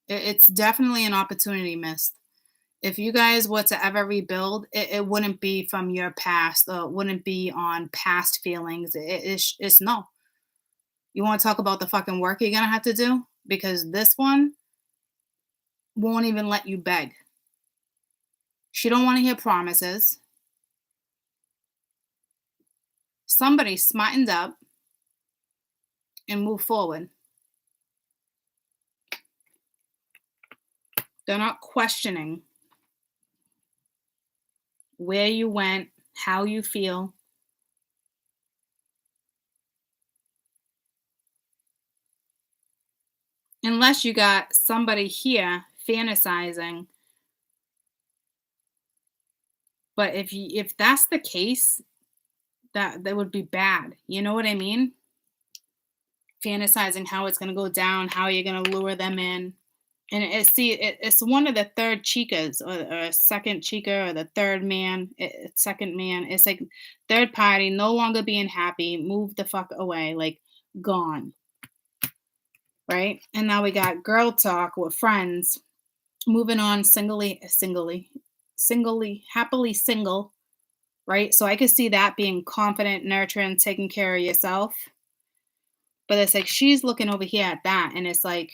It's definitely an opportunity missed. If you guys were to ever rebuild, it wouldn't be from your past, or it wouldn't be on past feelings. It's no. You want to talk about the fucking work you're gonna have to do? Because this one won't even let you beg. She don't want to hear promises. Somebody smartened up and move forward. They're not questioning where you went, how you feel. Unless you got somebody here fantasizing. But if that's the case, that would be bad. You know what I mean? Fantasizing how it's gonna go down, how you're gonna lure them in. And it's one of the third chicas, or second chica, or the third man, second man. It's like third party, no longer being happy, move the fuck away, like gone. Right? And now we got girl talk with friends, moving on happily single, right? So I could see that being confident, nurturing, taking care of yourself. But it's like she's looking over here at that, and it's like,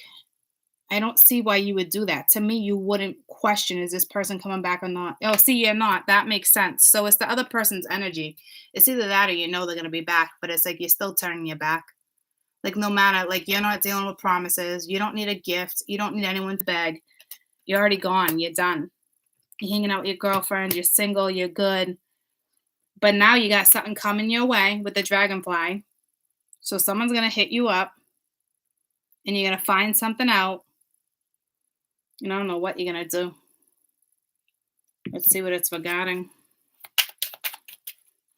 I don't see why you would do that. To me, you wouldn't question, is this person coming back or not? Oh, see, you're not. That makes sense. So it's the other person's energy. It's either that or you know they're going to be back, but it's like you're still turning your back. Like no matter, like you're not dealing with promises. You don't need a gift. You don't need anyone to beg. You're already gone. You're done. You're hanging out with your girlfriend. You're single. You're good. But now you got something coming your way with the dragonfly. So someone's going to hit you up and you're going to find something out. And I don't know what you're going to do. Let's see what it's regarding.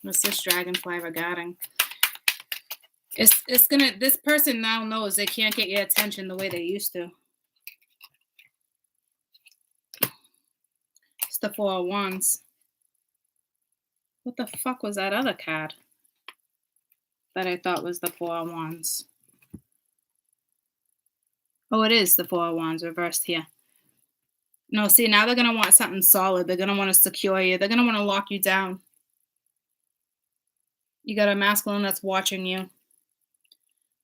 What's this dragonfly regarding? It's going to, this person now knows they can't get your attention the way they used to. It's the Four of Wands. What the fuck was that other card that I thought was the Four of Wands? Oh, it is the Four of Wands reversed here. No, see, now they're going to want something solid. They're going to want to secure you. They're going to want to lock you down. You got a masculine that's watching you.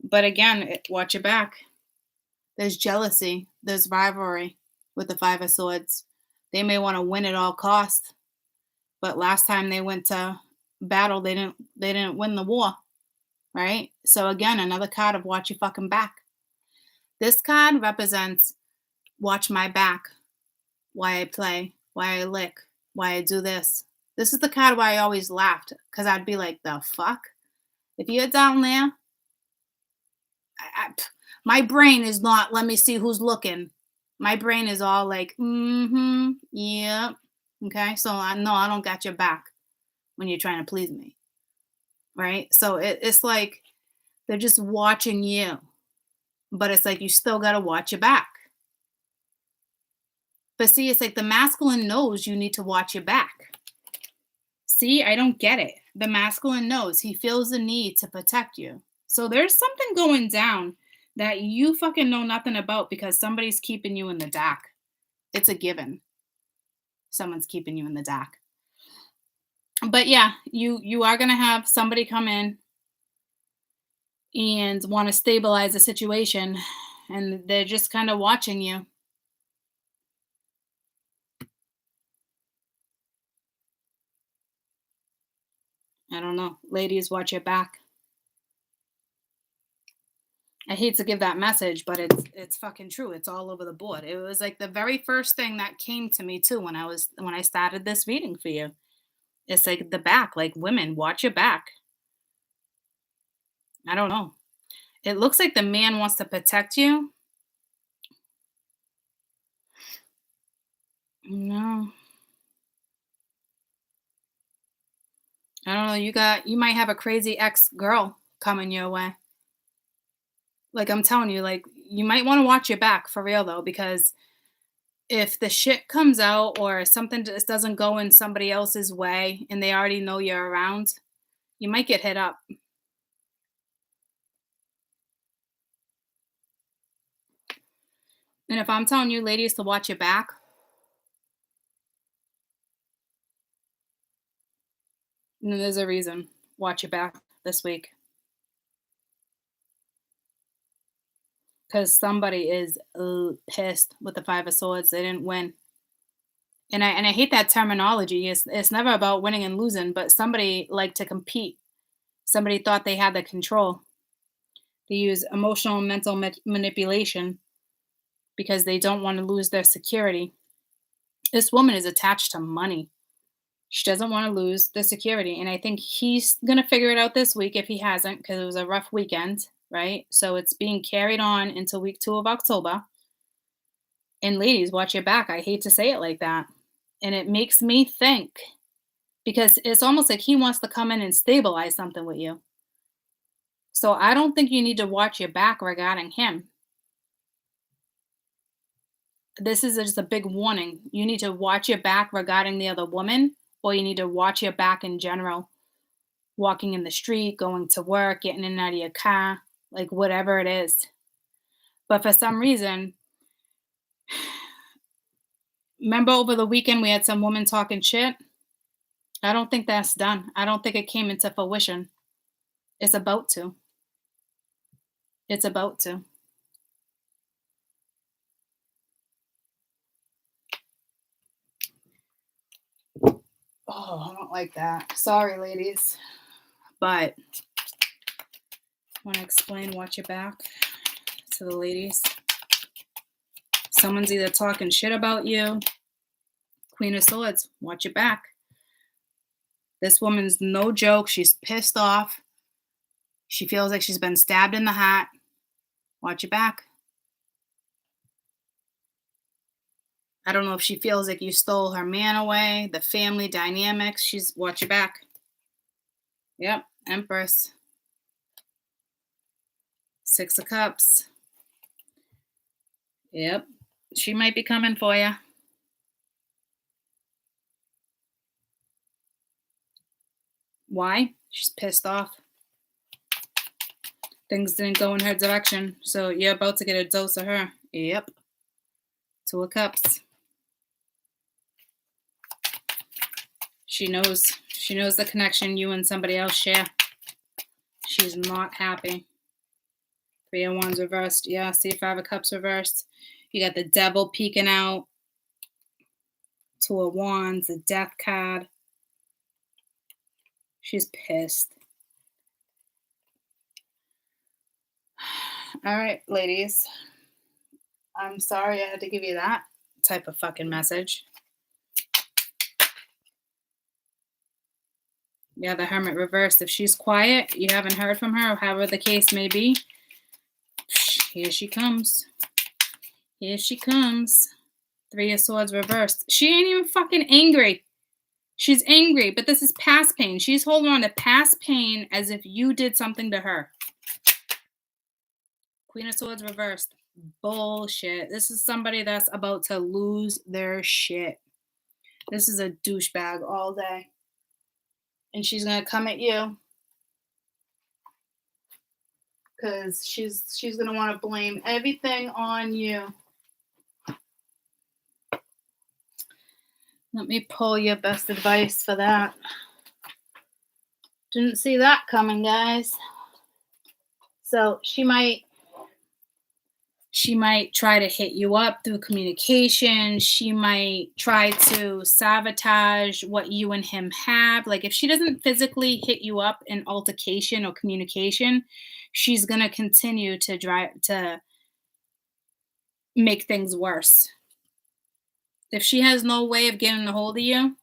But again, watch your back. There's jealousy. There's rivalry with the Five of Swords. They may want to win at all costs. But last time they went to battle, they didn't win the war. Right? So again, another card of watch your fucking back. This card represents watch my back. Why I play, why I lick, why I do this. This is the card why I always laughed, because I'd be like, the fuck? If you're down there, my brain is not, let me see who's looking. My brain is all like, yeah. Okay, so I don't got your back when you're trying to please me. Right? So it's like they're just watching you. But it's like you still got to watch your back. But see, it's like the masculine knows you need to watch your back. See, I don't get it. The masculine knows. He feels the need to protect you. So there's something going down that you fucking know nothing about because somebody's keeping you in the dark. It's a given. Someone's keeping you in the dark. But yeah, you are going to have somebody come in and want to stabilize the situation. And they're just kind of watching you. I don't know. Ladies, watch your back. I hate to give that message, but it's fucking true. It's all over the board. It was like the very first thing that came to me too when I started this reading for you. It's like the back, like women, watch your back. I don't know. It looks like the man wants to protect you. No. I don't know. You might have a crazy ex-girl coming your way. Like I'm telling you, like you might want to watch your back for real though, because if the shit comes out or something just doesn't go in somebody else's way and they already know you're around, you might get hit up. And if I'm telling you ladies to watch your back, And there's a reason. Watch your back this week. Because somebody is pissed with the Five of Swords. They didn't win. And I hate that terminology. It's never about winning and losing, but somebody liked to compete. Somebody thought they had the control. They use emotional and mental manipulation because they don't want to lose their security. This woman is attached to money. She doesn't want to lose the security. And I think he's going to figure it out this week if he hasn't, because it was a rough weekend, right? So it's being carried on into week 2 of October. And ladies, watch your back. I hate to say it like that. And it makes me think, because it's almost like he wants to come in and stabilize something with you. So I don't think you need to watch your back regarding him. This is just a big warning. You need to watch your back regarding the other woman, or you need to watch your back in general. Walking in the street, going to work, getting in and out of your car, like whatever it is. But for some reason, remember over the weekend we had some woman talking shit? I don't think that's done. I don't think it came into fruition. It's about to. It's about to. Oh, I don't like that. Sorry, ladies. But I want to explain watch your back to the ladies. Someone's either talking shit about you. Queen of Swords, watch your back. This woman's no joke. She's pissed off. She feels like she's been stabbed in the heart. Watch your back. I don't know if she feels like you stole her man away, the family dynamics. Watch your back. Yep, Empress. 6 of Cups. Yep, she might be coming for you. Why? She's pissed off. Things didn't go in her direction, so you're about to get a dose of her. Yep. 2 of Cups. She knows the connection you and somebody else share. She's not happy. 3 of Wands reversed. Yeah, see 5 of Cups reversed. You got the Devil peeking out. 2 of Wands, the Death card. She's pissed. All right, ladies. I'm sorry I had to give you that type of fucking message. Yeah, the Hermit reversed. If she's quiet, you haven't heard from her, or however the case may be, here she comes. Here she comes. 3 of Swords reversed. She ain't even fucking angry. She's angry, but this is past pain. She's holding on to past pain as if you did something to her. Queen of Swords reversed. Bullshit. This is somebody that's about to lose their shit. This is a douchebag all day. And she's going to come at you. Because she's going to want to blame everything on you. Let me pull your best advice for that. Didn't see that coming, guys. So she might try to hit you up through communication. She might try to sabotage what you and him have. Like if she doesn't physically hit you up in altercation or communication, she's going to continue to make things worse. If she has no way of getting a hold of you,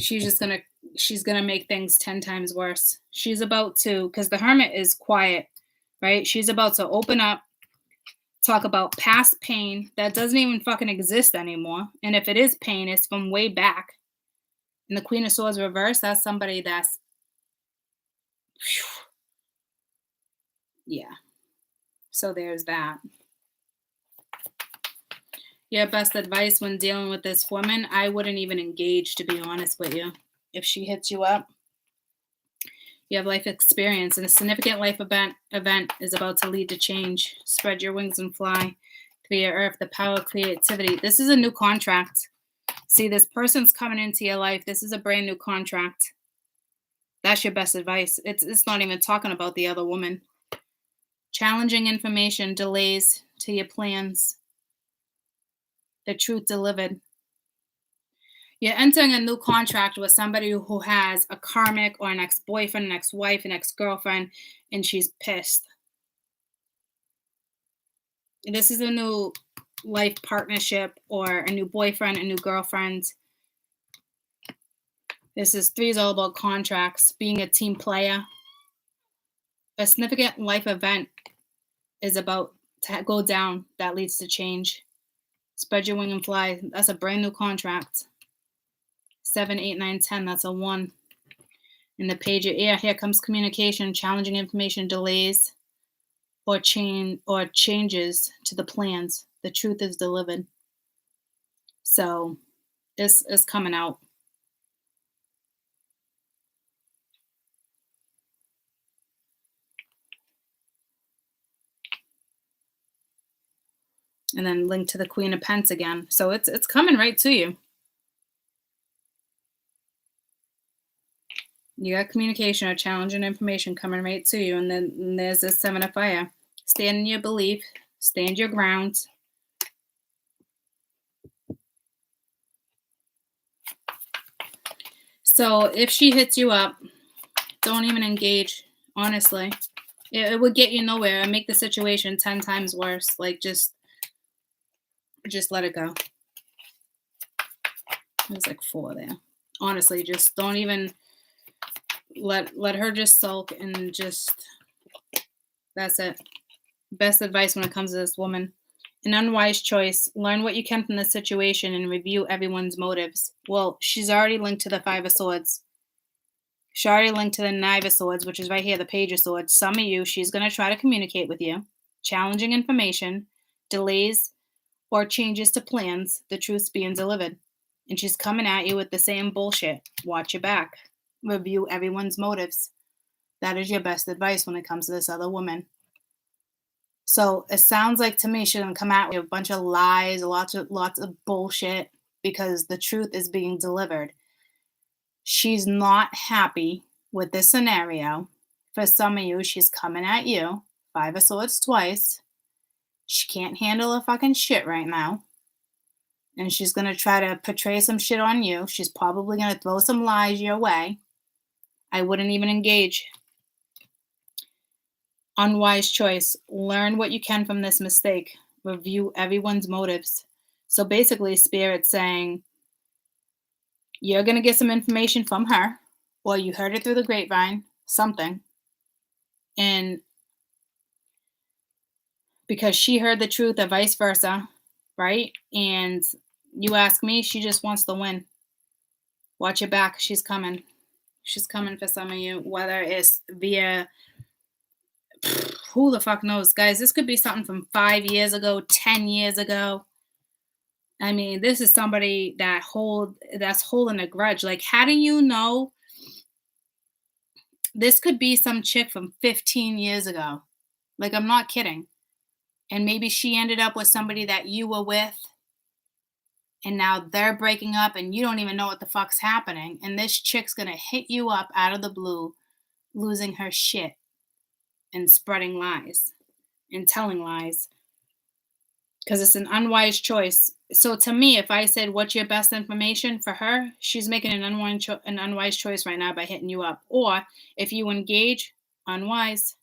she's going to make things 10 times worse. She's about to, because the Hermit is quiet, right? She's about to open up, talk about past pain that doesn't even fucking exist anymore. And if it is pain, it's from way back. And the Queen of Swords reversed, that's somebody that's, yeah. So there's that. Your best advice when dealing with this woman, I wouldn't even engage, to be honest with you. If she hits you up, you have life experience, and a significant life event is about to lead to change. Spread your wings and fly. 3 of Earth, the power of creativity. This is a new contract. See, this person's coming into your life. This is a brand new contract. That's your best advice. It's not even talking about the other woman. Challenging information, delays to your plans. The truth delivered. You're entering a new contract with somebody who has a karmic or an ex-boyfriend, an ex-wife, an ex-girlfriend, and she's pissed. This is a new life partnership or a new boyfriend, a new girlfriend. This is 3 is all about contracts, being a team player. A significant life event is about to go down that leads to change. Spread your wing and fly. That's a brand new contract. 7, 8, 9, 10. That's a 1. In the page of air, here comes communication, challenging information, delays, or changes to the plans. The truth is delivered. So this is coming out. And then link to the Queen of Pence again. So it's coming right to you. You got communication or challenging information coming right to you. And then there's the 7 of fire. Stand in your belief. Stand your ground. So if she hits you up, don't even engage, honestly. It would get you nowhere and make the situation 10 times worse. Like, just let it go. There's like 4 there. Honestly, just don't even let her just sulk and just, that's it. Best advice when it comes to this woman. An unwise choice. Learn what you can from the situation and review everyone's motives. Well, she's already linked to the 5 of Swords. She already linked to the 9 of Swords, which is right here, the Page of Swords. Some of you, she's going to try to communicate with you. Challenging information, delays, or changes to plans, the truth's being delivered. And she's coming at you with the same bullshit. Watch your back. Review everyone's motives. That is your best advice when it comes to this other woman. So it sounds like to me she's going to come out with a bunch of lies, lots of bullshit, because the truth is being delivered. She's not happy with this scenario. For some of you, she's coming at you. 5 of Swords twice. She can't handle her fucking shit right now. And she's going to try to portray some shit on you. She's probably going to throw some lies your way. I wouldn't even engage. Unwise choice. Learn what you can from this mistake. Review everyone's motives. So basically, Spirit's saying, you're going to get some information from her, or you heard it through the grapevine, something. And because she heard the truth or vice versa, right? And you ask me, she just wants to win. Watch your back. She's coming. She's coming for some of you, whether it's via, who the fuck knows, guys. This could be something from 5 years ago, 10 years ago. I mean, this is somebody that's holding a grudge. Like, how do you know? This could be some chick from 15 years ago. Like, I'm not kidding. And maybe she ended up with somebody that you were with, and now they're breaking up and you don't even know what the fuck's happening. And this chick's going to hit you up out of the blue, losing her shit and spreading lies and telling lies. Because it's an unwise choice. So to me, if I said, what's your best information for her? She's making an unwise choice right now by hitting you up. Or if you engage, unwise.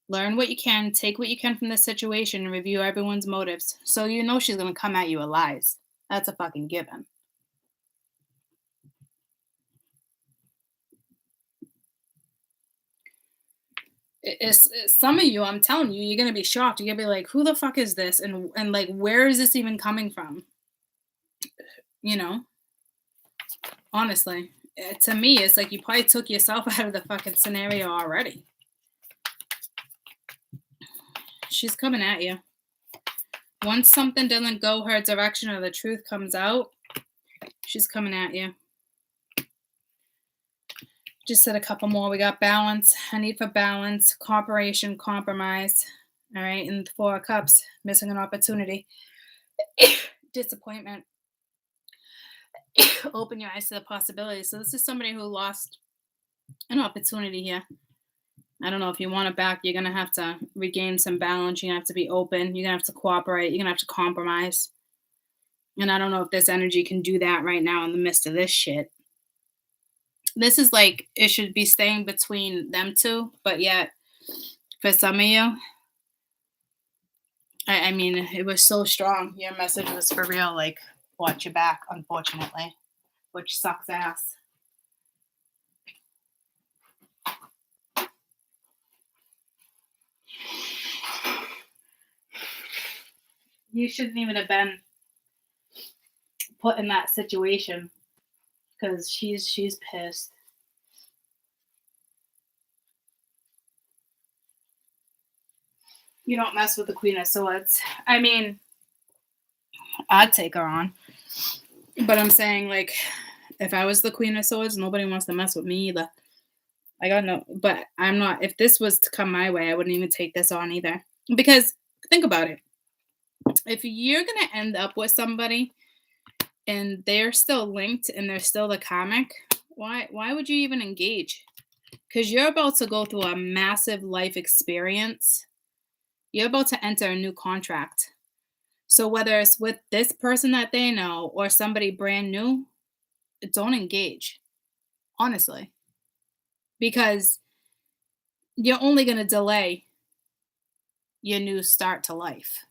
Learn what you can, take what you can from the situation, and review everyone's motives. So you know she's going to come at you with lies. That's a fucking given. It's some of you, I'm telling you, you're going to be shocked. You're going to be like, who the fuck is this? And like, where is this even coming from? You know? Honestly. To me, it's like you probably took yourself out of the fucking scenario already. She's coming at you. Once something doesn't go her direction or the truth comes out, she's coming at you. Just said a couple more. We got balance, a need for balance, cooperation, compromise. All right. And 4 of Cups, missing an opportunity. Disappointment. Open your eyes to the possibilities. So this is somebody who lost an opportunity here. I don't know if you want it back. You're going to have to regain some balance. You're going to have to be open. You're going to have to cooperate. You're going to have to compromise. And I don't know if this energy can do that right now in the midst of this shit. This is like, it should be staying between them two. But yet, for some of you, I mean, it was so strong. Your message was for real. Like, watch your back, unfortunately. Which sucks ass. You shouldn't even have been put in that situation because she's pissed. You don't mess with the Queen of Swords. I mean, I'd take her on. But I'm saying, like, if I was the Queen of Swords, nobody wants to mess with me either. I got no, but I'm not. If this was to come my way, I wouldn't even take this on either. Because think about it. If you're going to end up with somebody and they're still linked and they're still the karmic, why would you even engage? Because you're about to go through a massive life experience. You're about to enter a new contract. So whether it's with this person that they know or somebody brand new, don't engage. Honestly. Because you're only going to delay your new start to life.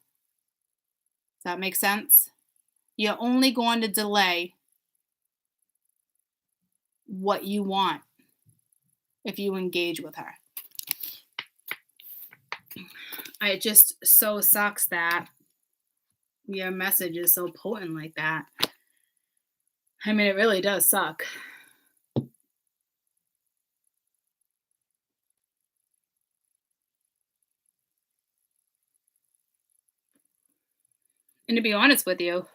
Does that make sense? You're only going to delay what you want if you engage with her. It just so sucks that your message is so potent like that. I mean, it really does suck. And to be honest with you,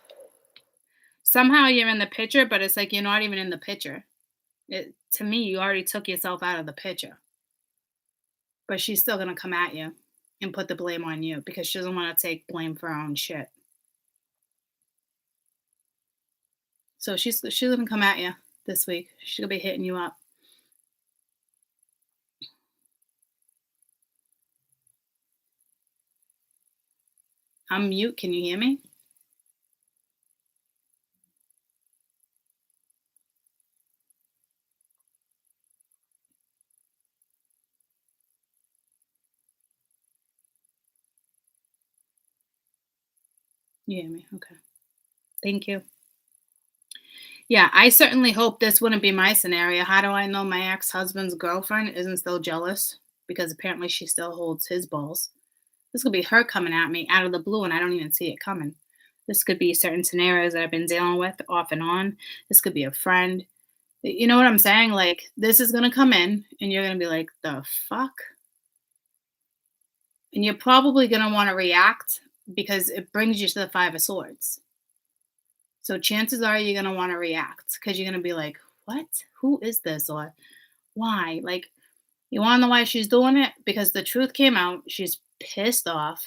somehow you're in the picture, but it's like you're not even in the picture. To me, you already took yourself out of the picture. But she's still going to come at you and put the blame on you because she doesn't want to take blame for her own shit. So she's going to come at you this week. She'll be hitting you up. I'm mute. Can you hear me? You hear me? Okay. Thank you. Yeah, I certainly hope this wouldn't be my scenario. How do I know my ex-husband's girlfriend isn't still jealous? Because apparently she still holds his balls. This could be her coming at me out of the blue and I don't even see it coming. This could be certain scenarios that I've been dealing with off and on. This could be a friend. You know what I'm saying? Like, this is going to come in and you're going to be like, the fuck? And you're probably going to want to react because it brings you to the Five of Swords. So chances are you're going to want to react because you're going to be like, what? Who is this? Or why? Like, you want to know why she's doing it? Because the truth came out. She's pissed off.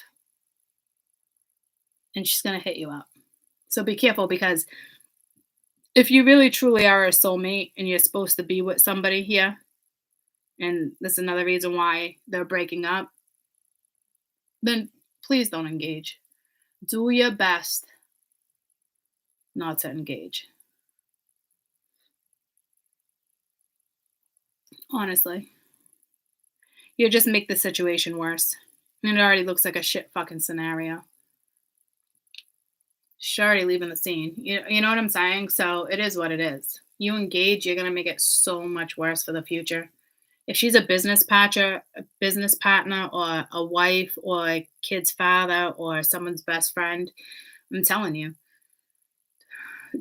And she's going to hit you up. So be careful because if you really truly are a soulmate and you're supposed to be with somebody here, and this is another reason why they're breaking up, then please don't engage. Do your best not to engage. Honestly. You just make the situation worse. And it already looks like a shit fucking scenario. She's already leaving the scene. You know what I'm saying? So it is what it is. You engage, you're going to make it so much worse for the future. If she's a business partner, or a wife, or a kid's father, or someone's best friend, I'm telling you,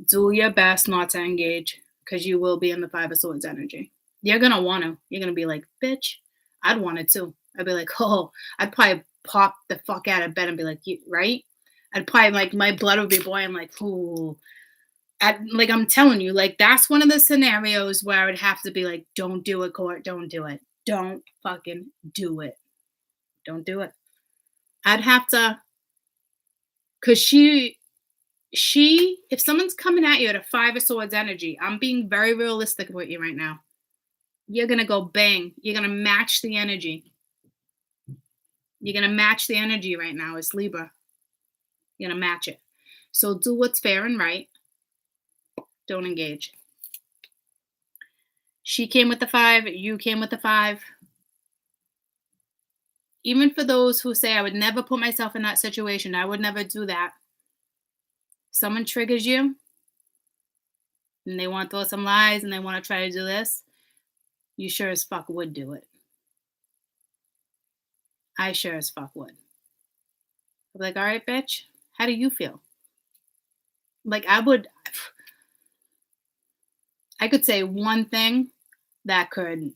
do your best not to engage because you will be in the Five of Swords energy. You're going to want to. You're going to be like, bitch, I'd want it too. I'd be like, oh, I'd probably pop the fuck out of bed and be like, right? I'd probably, like, my blood would be boiling, like, ooh. Like, I'm telling you, like, that's one of the scenarios where I would have to be like, don't do it, Court. Don't do it. Don't fucking do it. Don't do it. I'd have to, because if someone's coming at you at a 5 of Swords energy, I'm being very realistic with you right now. You're going to go bang. You're going to match the energy. You're going to match the energy right now. It's Libra. You're going to match it. So do what's fair and right. Don't engage. She came with the 5. You came with the 5. Even for those who say, I would never put myself in that situation. I would never do that. Someone triggers you and they want to throw some lies and they want to try to do this. You sure as fuck would do it. I sure as fuck would. I'm like, all right, bitch, how do you feel? Like, I could say one thing that could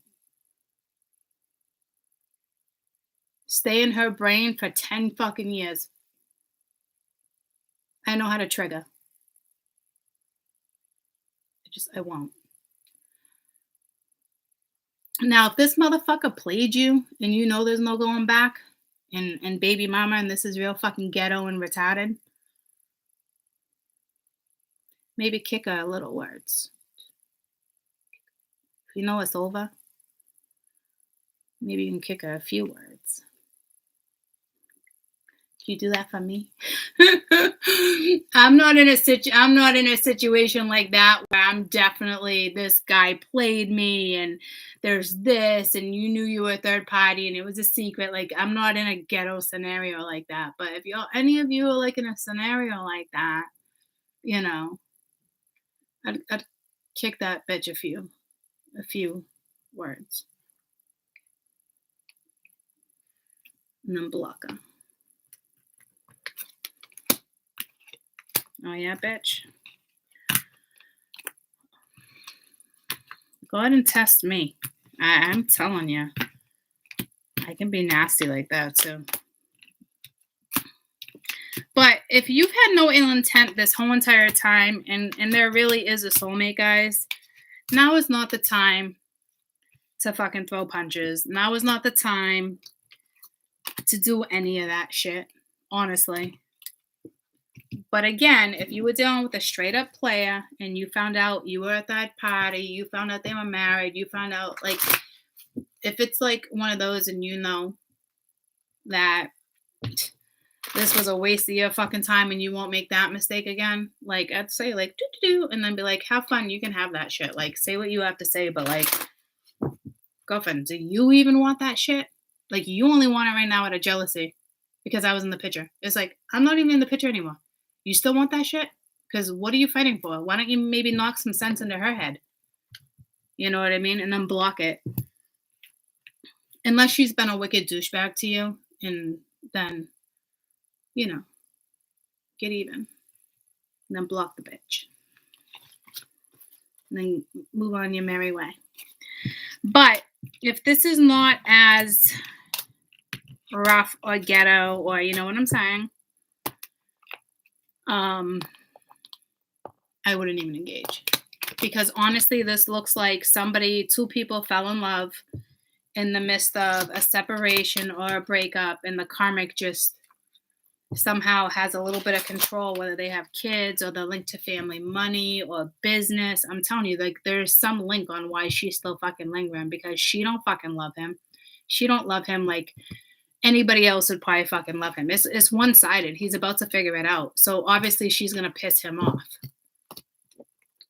stay in her brain for 10 fucking years. I know how to trigger. I won't. Now, if this motherfucker played you and you know there's no going back and baby mama and this is real fucking ghetto and retarded, maybe kick her a little words. If you know it's over, maybe you can kick her a few words. You do that for me. I'm not in a situation like that where I'm definitely, this guy played me and there's this and you knew you were a third party and it was a secret. Like, I'm not in a ghetto scenario like that. But if any of you are like in a scenario like that, you know, I'd kick that bitch a few words. And then block her. Oh, yeah, bitch. Go ahead and test me. I'm telling you. I can be nasty like that, too. But if you've had no ill intent this whole entire time, and there really is a soulmate, guys, now is not the time to fucking throw punches. Now is not the time to do any of that shit, honestly. But again, if you were dealing with a straight up player and you found out you were a third party, you found out they were married, you found out, like, if it's like one of those and you know that this was a waste of your fucking time and you won't make that mistake again, like, I'd say, like, do, and then be like, have fun, you can have that shit. Like, say what you have to say, but, like, girlfriend, do you even want that shit? Like, you only want it right now out of jealousy because I was in the picture. It's like, I'm not even in the picture anymore. You still want that shit? Because what are you fighting for? Why don't you maybe knock some sense into her head? You know what I mean? And then block it. Unless she's been a wicked douchebag to you, and then, you know, get even. And then block the bitch. And then move on your merry way. But if this is not as rough or ghetto, or you know what I'm saying, I wouldn't even engage. Because honestly, this looks like two people fell in love in the midst of a separation or a breakup, and the karmic just somehow has a little bit of control, whether they have kids or they're linked to family money or business. I'm telling you, like, there's some link on why she's still fucking lingering, because she don't fucking love him. She don't love him like anybody else would probably fucking love him. It's one-sided. He's about to figure it out. So obviously she's going to piss him off.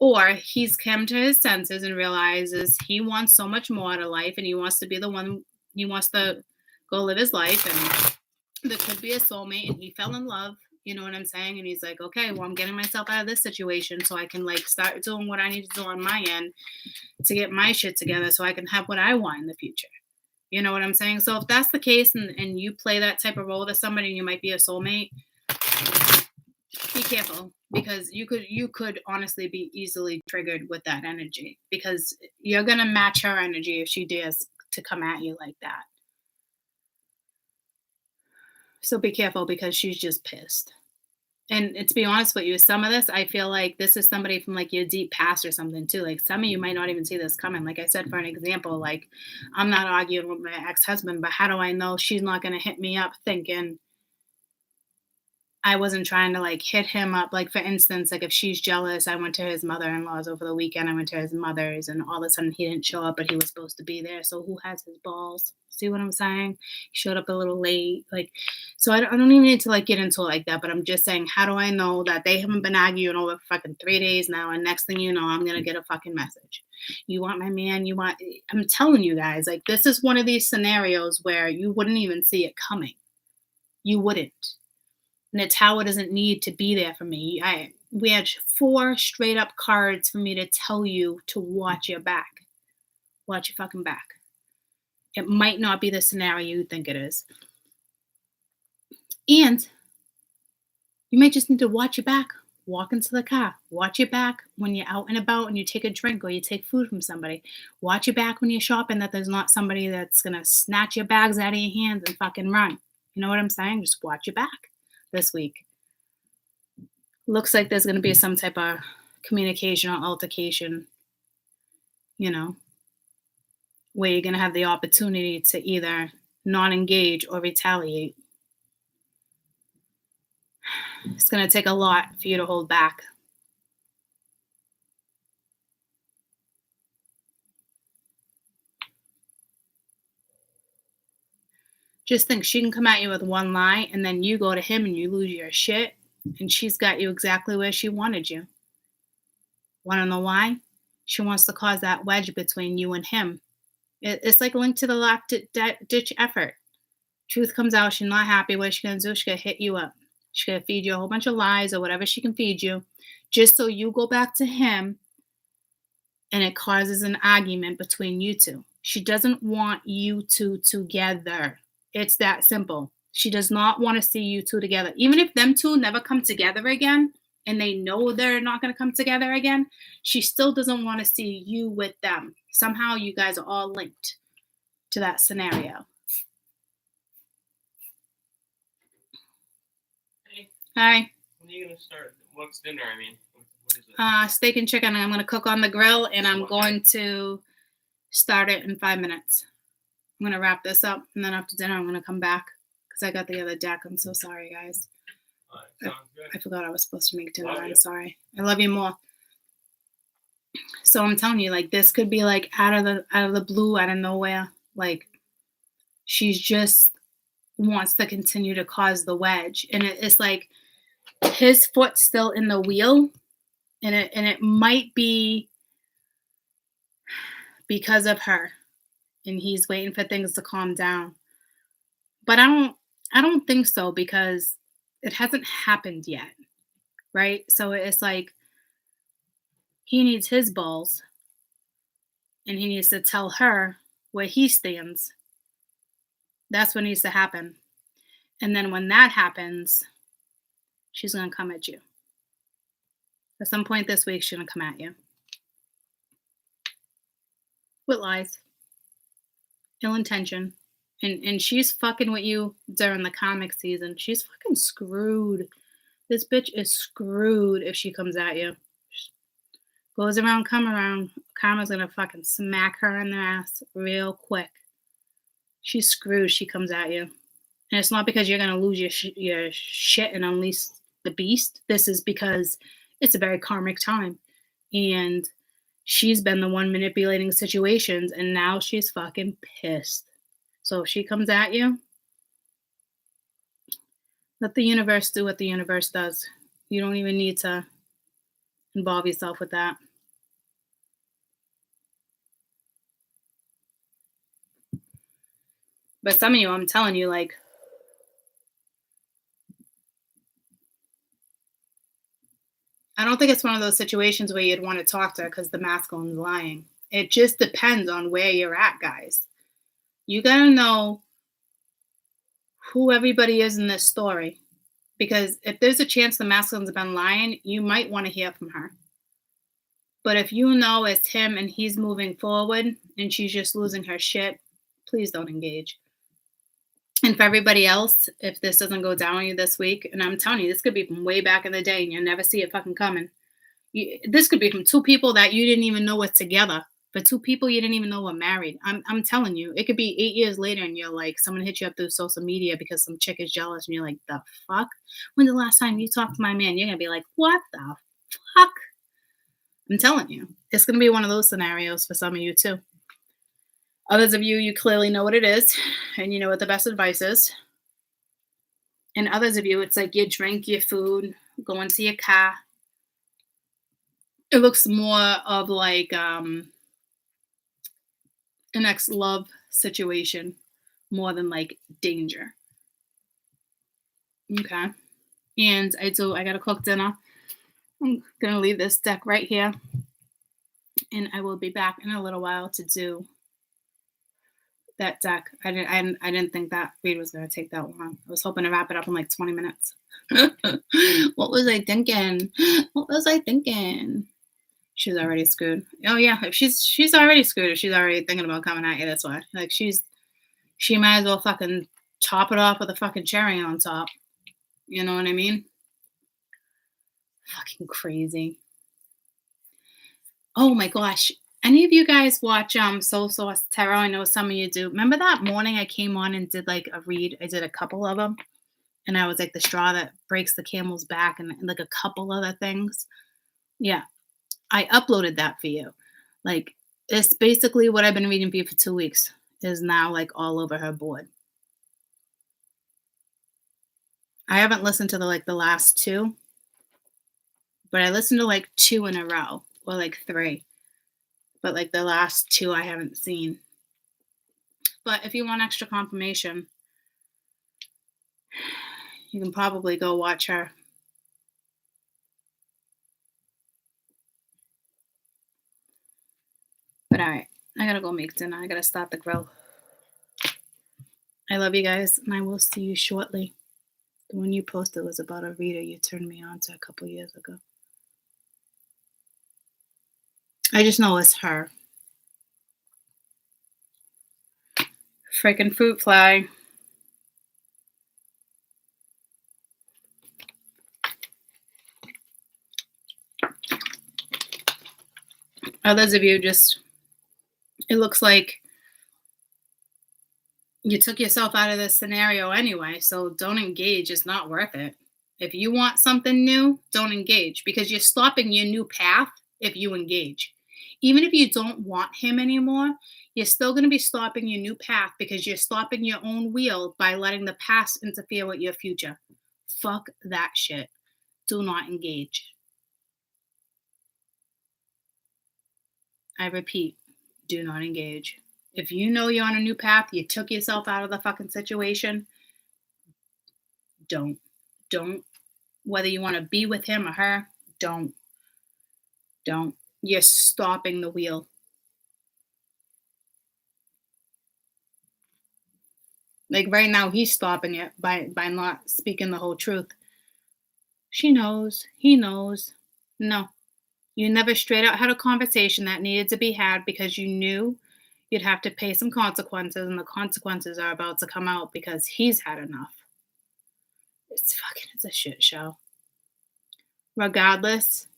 Or he's come to his senses and realizes he wants so much more out of life, and he wants to be the one, he wants to go live his life, and there could be a soulmate, and he fell in love, you know what I'm saying? And he's like, okay, well, I'm getting myself out of this situation so I can, like, start doing what I need to do on my end to get my shit together so I can have what I want in the future. You know what I'm saying? So if that's the case, and you play that type of role to somebody and you might be a soulmate, be careful, because you could honestly be easily triggered with that energy, because you're going to match her energy if she dares to come at you like that. So be careful, because she's just pissed. And to be honest with you, some of this, I feel like this is somebody from, like, your deep past or something too. Like, some of you might not even see this coming. Like I said, for an example, like, I'm not arguing with my ex-husband, but how do I know she's not going to hit me up thinking I wasn't trying to like hit him up. Like, for instance, like if she's jealous, I went to his mother-in-law's over the weekend. I went to his mother's and all of a sudden he didn't show up, but he was supposed to be there. So who has his balls? See what I'm saying? He showed up a little late. Like, so I don't even need to like get into it like that, but I'm just saying, how do I know that they haven't been arguing over fucking 3 days now? And next thing you know, I'm going to get a fucking message. You want my man? I'm telling you guys, like, this is one of these scenarios where you wouldn't even see it coming. You wouldn't. And the tower doesn't need to be there for me. We had 4 straight up cards for me to tell you to watch your back. Watch your fucking back. It might not be the scenario you think it is. And you might just need to watch your back. Walk into the car. Watch your back when you're out and about and you take a drink or you take food from somebody. Watch your back when you're shopping, that there's not somebody that's going to snatch your bags out of your hands and fucking run. You know what I'm saying? Just watch your back this week. Looks like there's going to be some type of communication or altercation, you know, where you're going to have the opportunity to either not engage or retaliate. It's going to take a lot for you to hold back. Just think, she can come at you with one lie and then you go to him and you lose your shit and she's got you exactly where she wanted you. Want to know why? She wants to cause that wedge between you and him. It's like linked to the last ditch effort. Truth comes out, she's not happy. What she's going to do? She's going to hit you up. She's going to feed you a whole bunch of lies or whatever she can feed you just so you go back to him and it causes an argument between you two. She doesn't want you two together. It's that simple. She does not want to see you two together. Even if them two never come together again and they know they're not going to come together again, she still doesn't want to see you with them. Somehow you guys are all linked to that scenario. Hey. Hi. When are you going to start? What's dinner? I mean, what is it? Steak and chicken. I'm going to cook on the grill and I'm going to start it in 5 minutes. I'm going to wrap this up, and then after dinner, I'm going to come back because I got the other deck. I'm so sorry, guys. Sounds good. I forgot I was supposed to make dinner. I'm sorry. I love you more. So I'm telling you, like, this could be like out of the blue, out of nowhere. Like, she's just wants to continue to cause the wedge, and it's like his foot's still in the wheel, and it might be because of her. And he's waiting for things to calm down. But I don't think so because it hasn't happened yet, right? So it's like he needs his balls and he needs to tell her where he stands. That's what needs to happen. And then when that happens, she's going to come at you. At some point this week, she's going to come at you. With lies. Ill intention. And she's fucking with you during the comic season. She's fucking screwed. This bitch is screwed if she comes at you. Goes around, come around. Karma's gonna fucking smack her in the ass real quick. She's screwed. She comes at you. And it's not because you're gonna lose your shit and unleash the beast. This is because it's a very karmic time. And she's been the one manipulating situations, and now she's fucking pissed. So if she comes at you, let the universe do what the universe does. You don't even need to involve yourself with that. But some of you, I'm telling you, like, I don't think it's one of those situations where you'd want to talk to her because the masculine's lying. It just depends on where you're at, guys. You got to know who everybody is in this story. Because if there's a chance the masculine's been lying, you might want to hear from her. But if you know it's him and he's moving forward and she's just losing her shit, please don't engage. And for everybody else, if this doesn't go down on you this week, and I'm telling you, this could be from way back in the day and you'll never see it fucking coming. This could be from 2 people that you didn't even know was together But two people you didn't even know were married. I'm telling you, it could be 8 years later and you're like, someone hits you up through social media because some chick is jealous and you're like, the fuck? When's the last time you talked to my man? You're gonna be like, what the fuck? I'm telling you, it's gonna be one of those scenarios for some of you too. Others of you clearly know what it is and you know what the best advice is. And others of you, it's like you drink your food, go into your car. It looks more of like an ex-love situation more than like danger. Okay. And I gotta cook dinner. I'm gonna leave this deck right here. And I will be back in a little while to do that deck. I didn't think that read was gonna take that long. I was hoping to wrap it up in like 20 minutes. What was I thinking? What was I thinking? She's already screwed. Oh yeah, if she's already screwed. If she's already thinking about coming at you, that's why. Like she might as well fucking top it off with a fucking cherry on top. You know what I mean? Fucking crazy. Oh my gosh. Any of you guys watch Soul Source Tarot? I know some of you do. Remember that morning I came on and did like a read? I did a couple of them. And I was like the straw that breaks the camel's back and like a couple other things. Yeah. I uploaded that for you. Like, it's basically what I've been reading for you for 2 weeks is now like all over her board. I haven't listened to the last two, but I listened to like 2 in a row or like 3. But like the last 2 I haven't seen. But if you want extra confirmation, you can probably go watch her. But all right, I gotta go make dinner. I gotta start the grill. I love you guys, and I will see you shortly. The one you posted was about a reader you turned me on to a couple years ago. I just know it's her. Freaking fruit fly. Others of you just, it looks like you took yourself out of this scenario anyway, so don't engage. It's not worth it. If you want something new, don't engage because you're stopping your new path if you engage. Even if you don't want him anymore, you're still going to be stopping your new path because you're stopping your own wheel by letting the past interfere with your future. Fuck that shit. Do not engage. I repeat, do not engage. If you know you're on a new path, you took yourself out of the fucking situation, don't. Whether you want to be with him or her, don't. You're stopping the wheel. Like right now, he's stopping it by not speaking the whole truth. She knows. He knows. No. You never straight out had a conversation that needed to be had because you knew you'd have to pay some consequences, and the consequences are about to come out because he's had enough. It's a shit show. Regardless,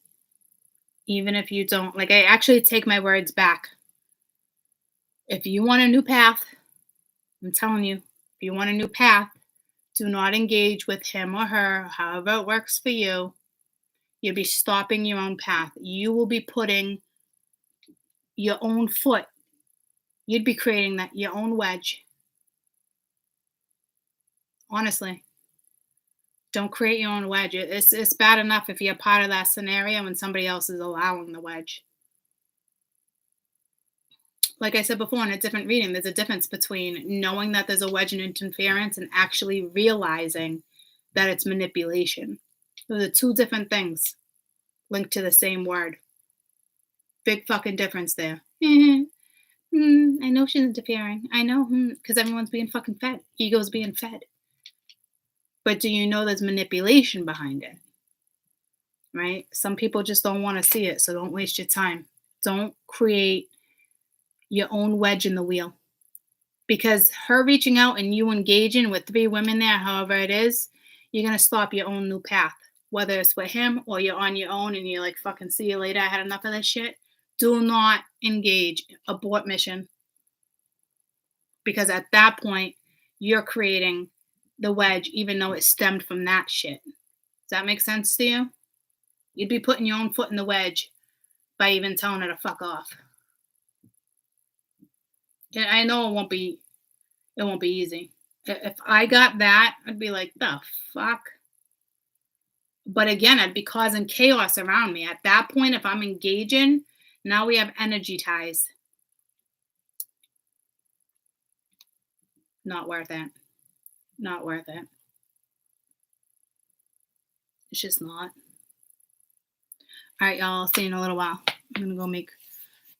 even if you don't, like, I actually take my words back. If you want a new path, I'm telling you, if you want a new path, do not engage with him or her, however it works for you. You'll be stopping your own path. You will be putting your own foot. You'd be creating your own wedge. Honestly. Don't create your own wedge. It's bad enough if you're part of that scenario and somebody else is allowing the wedge. Like I said before in a different reading, there's a difference between knowing that there's a wedge and interference and actually realizing that it's manipulation. Those are 2 different things linked to the same word. Big fucking difference there. I know she's interfering. I know, because everyone's being fucking fed. Ego's being fed. But do you know there's manipulation behind it? Right? Some people just don't want to see it, so don't waste your time. Don't create your own wedge in the wheel. Because her reaching out and you engaging with 3 women there, however it is, you're going to stop your own new path. Whether it's with him or you're on your own and you're like, fucking see you later, I had enough of this shit. Do not engage, abort mission. Because at that point, you're creating the wedge, even though it stemmed from that shit. Does that make sense to you? You'd be putting your own foot in the wedge by even telling her to fuck off. And I know it won't be easy. If I got that, I'd be like, the fuck? But again, I'd be causing chaos around me. At that point, if I'm engaging, now we have energy ties. Not worth it. Not worth it. It's just not. All right, y'all. I'll see you in a little while. I'm going to go make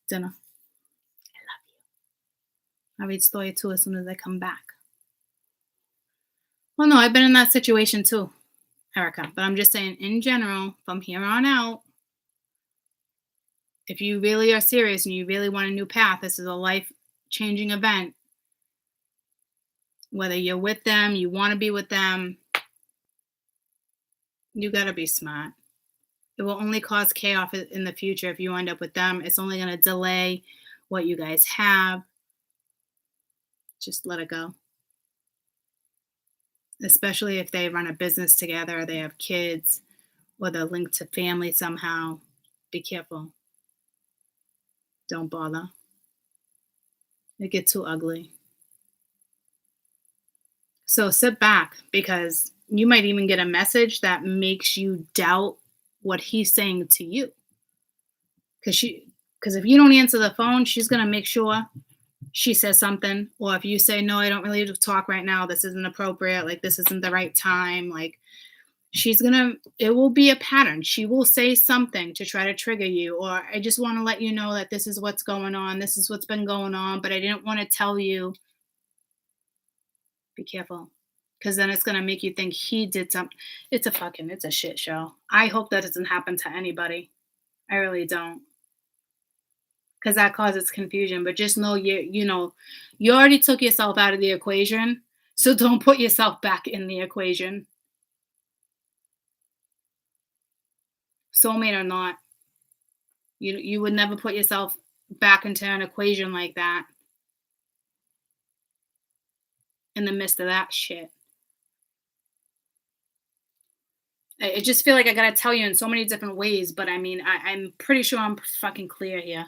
dinner. I love you. I'll read story 2 as soon as I come back. Well, no, I've been in that situation too, Erica. But I'm just saying, in general, from here on out, if you really are serious and you really want a new path, this is a life-changing event. Whether you're with them, you want to be with them, you got to be smart. It will only cause chaos in the future if you end up with them. It's only going to delay what you guys have. Just let it go. Especially if they run a business together, or they have kids, or they're linked to family somehow. Be careful. Don't bother. It gets too ugly. So sit back, because you might even get a message that makes you doubt what he's saying to you. Because if you don't answer the phone, she's going to make sure she says something. Or if you say, no, I don't really have to talk right now, this isn't appropriate, like this isn't the right time, like it will be a pattern. She will say something to try to trigger you, or I just want to let you know that this is what's going on, this is what's been going on, but I didn't want to tell you. Be careful, because then it's going to make you think he did something. It's a shit show. I hope that doesn't happen to anybody. I really don't. Because that causes confusion. But just know you already took yourself out of the equation. So don't put yourself back in the equation. Soulmate or not. You would never put yourself back into an equation like that. In the midst of that shit. I just feel like I gotta tell you in so many different ways, but I mean, I'm pretty sure I'm fucking clear here.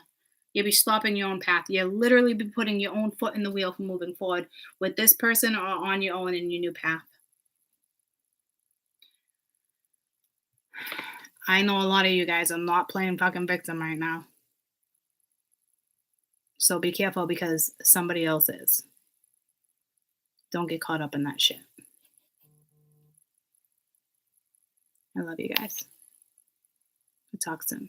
You'll be stopping your own path. You'll literally be putting your own foot in the wheel for moving forward with this person or on your own in your new path. I know a lot of you guys are not playing fucking victim right now. So be careful, because somebody else is. Don't get caught up in that shit. I love you guys. We'll talk soon.